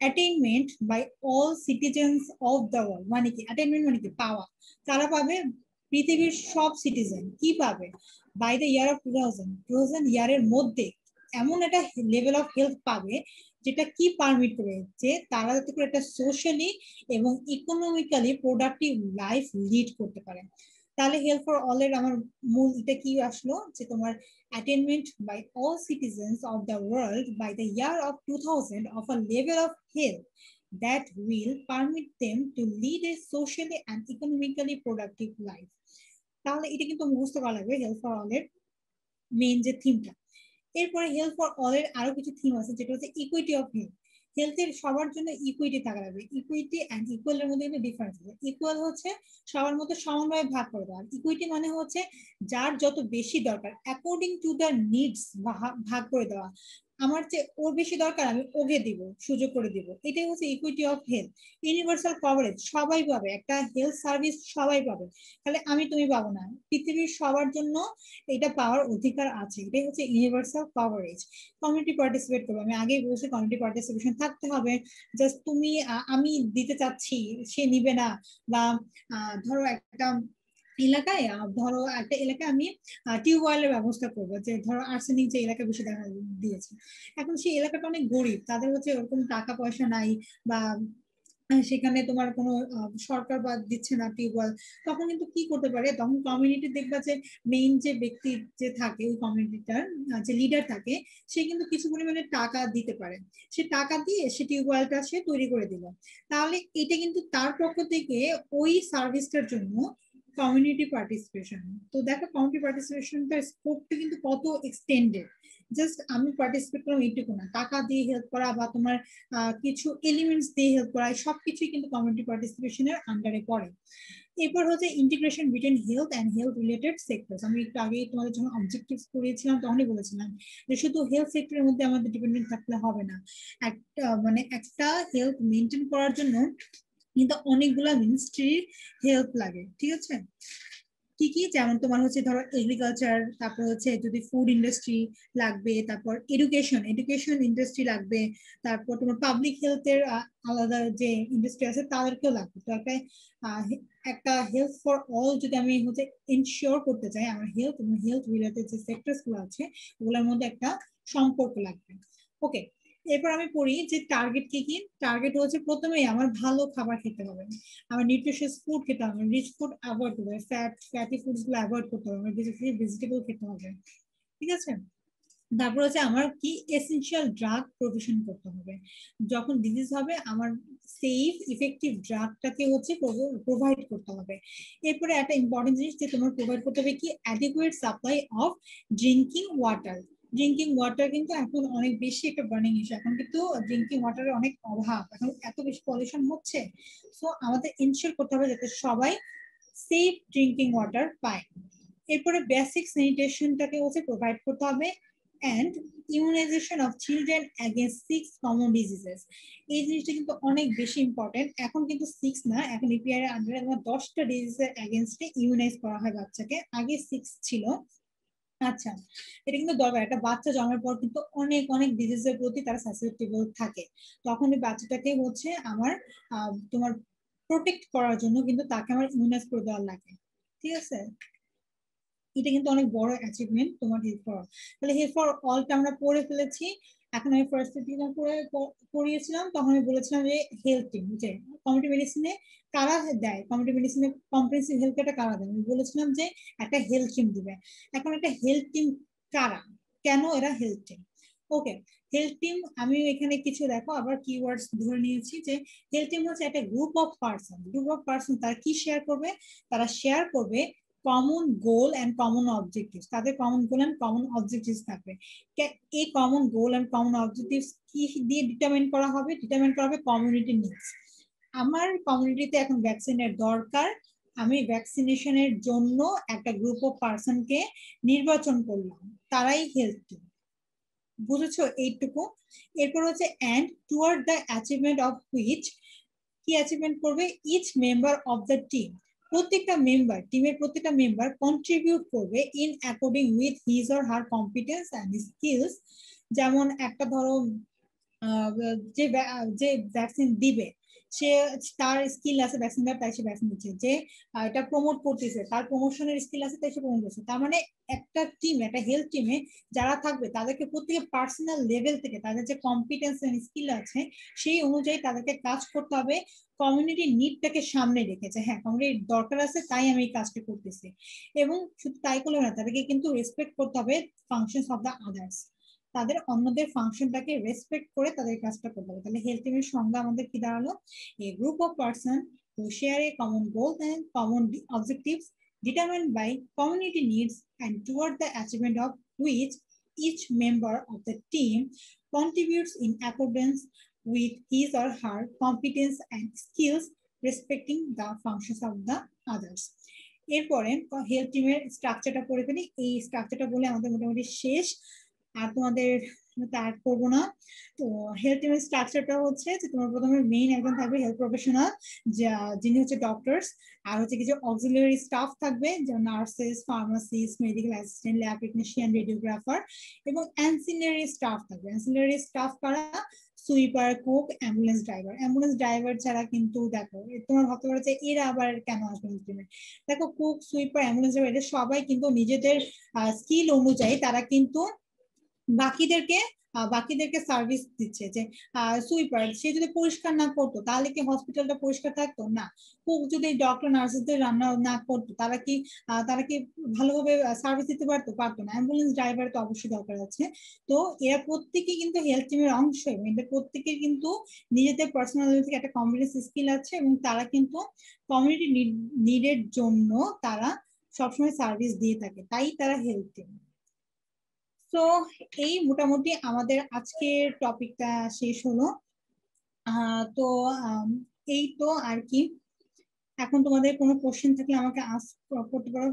attainment by all citizens of the world. মানে কি অ্যাটেইনমেন্ট? মানে কি পাওয়া, তারা পাবে, পৃথিবীর সব সিটিজেন কি পাবে? বাই দ্য ইয়ার অফ 2000 ইয়ারের মধ্যে এমন একটা লেভেল অফ হেলথ পাবে যেটা কি পারমিট করে, যে তারা যাতে করে একটা সোশ্যালি এবং ইকোনমিক্যালি প্রোডাক্টিভ লাইফ লিড করতে পারে। তাহলে হেলথ ফর অল এর আমার মূল এটা কি আসলো, যে তোমার attainment by all citizens of the world by the year of 2000 of a level of health that will permit them to lead a socially and economically productive life. তাহলে এটা কিন্তু মুখস্থ করা লাগবে হেলথ ফর অল এর main যে থিমটা। এরপরে হেলথ ফর অল এর আরো কিছু থিম আছে, যেটা হচ্ছে ইকুইটি অফ হেলথ। হেলথের সবার জন্য ইকুইটি থাকা লাগবে। ইকুইটি এন্ড ইকুয়াল এর মধ্যে কিন্তু ডিফারেন্স আছে। ইকুয়াল হচ্ছে সবার মধ্যে সমানভাবে ভাগ করে দেওয়া, ইকুইটি মানে হচ্ছে যার যত বেশি দরকার অ্যাকর্ডিং টু দ্য নিডস ভাগ করে দেওয়া। আমার যে ওর বেশি দরকার আমি ওকে দিব, সুযোগ করে দিব, এটাই হচ্ছে equity of health. Universal coverage, সবাই পাবে একটা হেলথ সার্ভিস, সবাই পাবে, তাহলে আমি তুমি পাবো না, পৃথিবীর সবার জন্য এটা পাওয়ার অধিকার আছে, এটাই হচ্ছে ইউনিভার্সাল কভারেজ। কমিউনিটি পার্টিসিপেট করবো, আমি আগেই বলছি কমিউনিটি পার্টিসিপেশন থাকতে হবে। জাস্ট তুমি আমি দিতে চাচ্ছি সে নিবে না, বা ধরো একটা এলাকায়, ধরো একটা এলাকায় আমি টিউবওয়েলের ব্যবস্থা করবো, যে ধরো আর্সেনিক যে এলাকায় বেশি দেখা দিয়েছে, এখন সেই এলাকাটা অনেক গরিব, তাদের হচ্ছে ওরকম টাকা পয়সা নাই, বা সেখানে তোমার কোনো সরকার বা দিচ্ছে না টিউবওয়েল, তখন কিন্তু কি করতে পারে, তখন কমিউনিটি দেখবা যে মেইন যে ব্যক্তি যে থাকে ওই কমিউনিটিটার যে লিডার থাকে, সে কিন্তু কিছু পরিমাণে টাকা দিতে পারে, সে টাকা দিয়ে সে টিউবওয়েলটা সে তৈরি করে দিল। তাহলে এটা কিন্তু তার পক্ষ থেকে ওই সার্ভিসটার জন্য কমিউনিটি পার্টিসিপেশন। তো দেখো কমিউনিটি পার্টিসিপেশনটার স্কোপটা কিন্তু কত এক্সটেন্ডেড। জাস্ট আমি পার্টিসিপেট করলাম এইটুকু না, টাকা দিয়ে হেল্প করা বা তোমার কিছু এলিমেন্টস দিয়ে হেল্প করা, সবকিছুই কিন্তু কমিউনিটি পার্টিসিপেশনের আন্ডারে পড়ে। এরপর হচ্ছে integration between health and health related sectors. আমি একটু আগে তোমাদের যখন অবজেক্টিভস করিয়েছিলাম তখনই বলেছিলাম যে শুধু হেলথ সেক্টরের মধ্যে আমাদের ডিপেন্ডেন্ট থাকলে হবে না, একটা মানে একটা হেলথ মেনটেন করার জন্য কিন্তু অনেকগুলা মিনিস্ট্রির হেল্প লাগে, ঠিক আছে? কি কি, যেমন তোমার হচ্ছে ধরো এগ্রিকালচার, তারপর হচ্ছে যদি ফুড ইন্ডাস্ট্রি লাগবে, তারপর এডুকেশন ইন্ডাস্ট্রি লাগবে, তারপর তোমার পাবলিক হেলথের আলাদা যে ইন্ডাস্ট্রি আছে তাদেরকেও লাগবে। তো একটা হেলথ ফর অল যদি আমি হচ্ছে ইনশিওর করতে চাই, আমার হেলথ এবং হেলথ রিলেটেড যে সেক্টরস গুলো আছে ওগুলোর মধ্যে একটা সম্পর্ক লাগবে। ওকে, এরপর আমি পড়ি যে টার্গেট কি কি। টার্গেট হচ্ছে প্রথমেই আমার ভালো খাবার খেতে হবে, আমার নিউট্রিশিয়াস ফুড খেতে হবে, রিচ ফুড অ্যাভয়েড করতে হবে, ফ্যাটি ফুডস গুলো অ্যাভয়েড করতে হবে, ভেজিটেবল খেতে হবে, ঠিক আছে? তারপর হচ্ছে আমার কি এসেনশিয়াল ড্রাগ প্রভিশন করতে হবে, যখন ডিজিজ হবে আমার সেফ ইফেক্টিভ ড্রাগটাকে হচ্ছে প্রোভাইড করতে হবে। এরপরে একটা ইম্পর্টেন্ট জিনিস যে তোমার প্রোভাইড করতে হবে কি adequate supply of drinking water. Drinking water কিন্তু এখন অনেক বেশি একটা বার্নিং ইস্যু, এখন কিন্তু ড্রিঙ্কিং ওয়াটারের অনেক অভাব, এখন এত বেশি পলিউশন হচ্ছে। সো আমাদের ইনশিওর করতে হবে যাতে সবাই সেফ ড্রিঙ্কিং ওয়াটার পায়। এরপরে বেসিক স্যানিটেশনটাকে হচ্ছে প্রোভাইড করতে হবে, and immunization of children against 6 common diseases। এই জিনিসটা কিন্তু অনেক বেশি ইম্পর্টেন্ট, এখন কিন্তু 6 না, এখন ইপিআর এর আন্ডারে 10টা ডিজিজের এগেইনস্টে ইমিউনাইজ করা হয় বাচ্চাকে, আগে 6 ছিল। আচ্ছা, এটা কিন্তু দরকার, একটা বাচ্চা জন্মের পর কিন্তু অনেক অনেক ডিজিজের প্রতি তারা সাসেপ্টেবল থাকে, তখন এই বাচ্চাটাকে হচ্ছে আমার তোমার প্রোটেক্ট করার জন্য কিন্তু তাকে আমার ইমিউনাইজ করে দেওয়া লাগে, ঠিক আছে? এটা কিন্তু অনেক বড় অ্যাচিভমেন্ট তোমার হেল্প ফর। তাহলে হেল্প ফর অলটা আমরা পড়ে ফেলেছি। এখন আমি ফার্স্ট দিন পড়িয়েছিলাম তখন আমি বলেছিলাম যে হেলথ টিম, যে কমিউনিটি মেডিসিনে কারা দেয়, কমিউনিটি মেডিসিনে কম্প্রিহেন্সিভ হেলথ কেয়ারটা কারা দেয়, আমি বলেছিলাম যে একটা হেলথ টিম দিবে। এখন একটা হেলথ টিম কারা, কেন এরা হেলথ টিম? ওকে, হেলথ টিম আমি এখানে কিছু দেখো আবার কিওয়ার্ডস ধরে নিয়েছি যে হেলথ টিম হচ্ছে একটা গ্রুপ অফ পার্সন তারা কি শেয়ার করবে, তারা শেয়ার করবে common goal and common objectives, তাদের common goal and common objectives থাকবে। এই common goal and common objectives কি দিয়ে ডিটারমাইন করা হবে, কমিউনিটি নিডস। আমার কমিউনিটিতে এখন ভ্যাকসিনের দরকার, আমি ভ্যাকসিনেশনের জন্য একটা গ্রুপ অফ পার্সনকে নির্বাচন করলাম, তারাই হেলথ টিম। বুঝেছো এইটুকু? এরপর হচ্ছে end toward the achievement of which, কি অ্যাচিভমেন্ট করবে, each member of the team, প্রত্যেকটা মেম্বার, টিমের প্রত্যেকটা মেম্বার কন্ট্রিবিউট করবে in according with his or her competence and skills. যেমন একটা ধরো যে যে ভ্যাকসিন দিবে সে, তার স্কিল আছে ভ্যাকসিন দেওয়ার, তাই সে ভ্যাকসিন দিচ্ছে, যে এটা প্রমোট করতেছে তার প্রমোশনের স্কিল আছে তাই সে প্রমোট করছে। তার মানে একটা টিম, একটা হেলথ টিমে যারা থাকবে তাদেরকে প্রত্যেকে পার্সোনাল লেভেল থেকে তাদের যে কম্পিটেন্স এন্ড স্কিল আছে সেই অনুযায়ী তাদেরকে কাজ করতে হবে, কমিউনিটি নিডটাকে সামনে রেখেছে, হ্যাঁ কমিউনিটির দরকার আছে তাই আমি এই কাজটা করতেছি। এবং শুধু তাই করলে না, তাদেরকে কিন্তু রেসপেক্ট করতে হবে ফাংশনস অফ দ্য আদার্স, তাদের অন্যদের ফাংশনটাকে রেসপেক্ট করে তাদের কাজটা করতে হবে। তাহলে হেলথ টিমের সংজ্ঞা আমাদের কি দাঁড়ালো, a group of person who share a common goals and common objectives determined by community needs and toward the achievement of which each member of the team contributes in accordance with his or her competence and skills, respecting the functions of the others। এরপরে health টিমের স্ট্রাকচারটা পড়ে ফেলি, এই স্ট্রাকচারটা বলে আমাদের মোটামুটি শেষ, আর তোমাদের অ্যাড করবো না। তো হেলথ টিমের স্ট্রাকচারটা হচ্ছে যে তোমার প্রথমে মেইন একজন থাকবে হেলথ প্রফেশনাল, যিনি হচ্ছে ডক্টরস, আর হচ্ছে কিছু অক্সিলিয়ারি স্টাফ থাকবে যেমন nurses, pharmacist, medical assistant, lab technician, radiographer, এবং অ্যান্সিলারি স্টাফ থাকবে। অ্যান্সিলারি স্টাফ কারা, sweeper, cook, ambulance driver. Ambulance driver ছাড়া কিন্তু দেখো তোমার ভাবতে পারো যে এরা আবার কেন আসবে টিমে, দেখো কুক, সুইপার, অ্যাম্বুলেন্স ড্রাইভার এরা সবাই কিন্তু নিজেদের স্কিল অনুযায়ী তারা কিন্তু বাকিদেরকে বাকিদেরকে সার্ভিস দিচ্ছে। যে সুইপার সে যদি পরিষ্কার না করতো তাহলে কি হসপিটালটা পরিষ্কার থাকতো না, কুক যদি ডক্টর নার্সদের রান্না না করতো তারা কি ভালোভাবে সার্ভিস দিতে পারতো না। অ্যাম্বুলেন্স ড্রাইভার তো অবশ্যই দরকার আছে। তো এরা প্রত্যেকে কিন্তু হেলথ টিমের অংশ, এবং এদের প্রত্যেকের কিন্তু নিজেদের পার্সোনাল থেকে একটা কম্পিটেন্স স্কিল আছে, এবং তারা কিন্তু কমিউনিটি নিডের জন্য তারা সবসময় সার্ভিস দিয়ে থাকে, তাই তারা হেলথ টিম। তো এই মোটামুটি আমাদের আজকের টপিকটা শেষ হলো। তো এই তো আর কি। এখন তোমাদের কোনো কোশ্চেন থাকলে আমাকে আস্ক করতে পারো,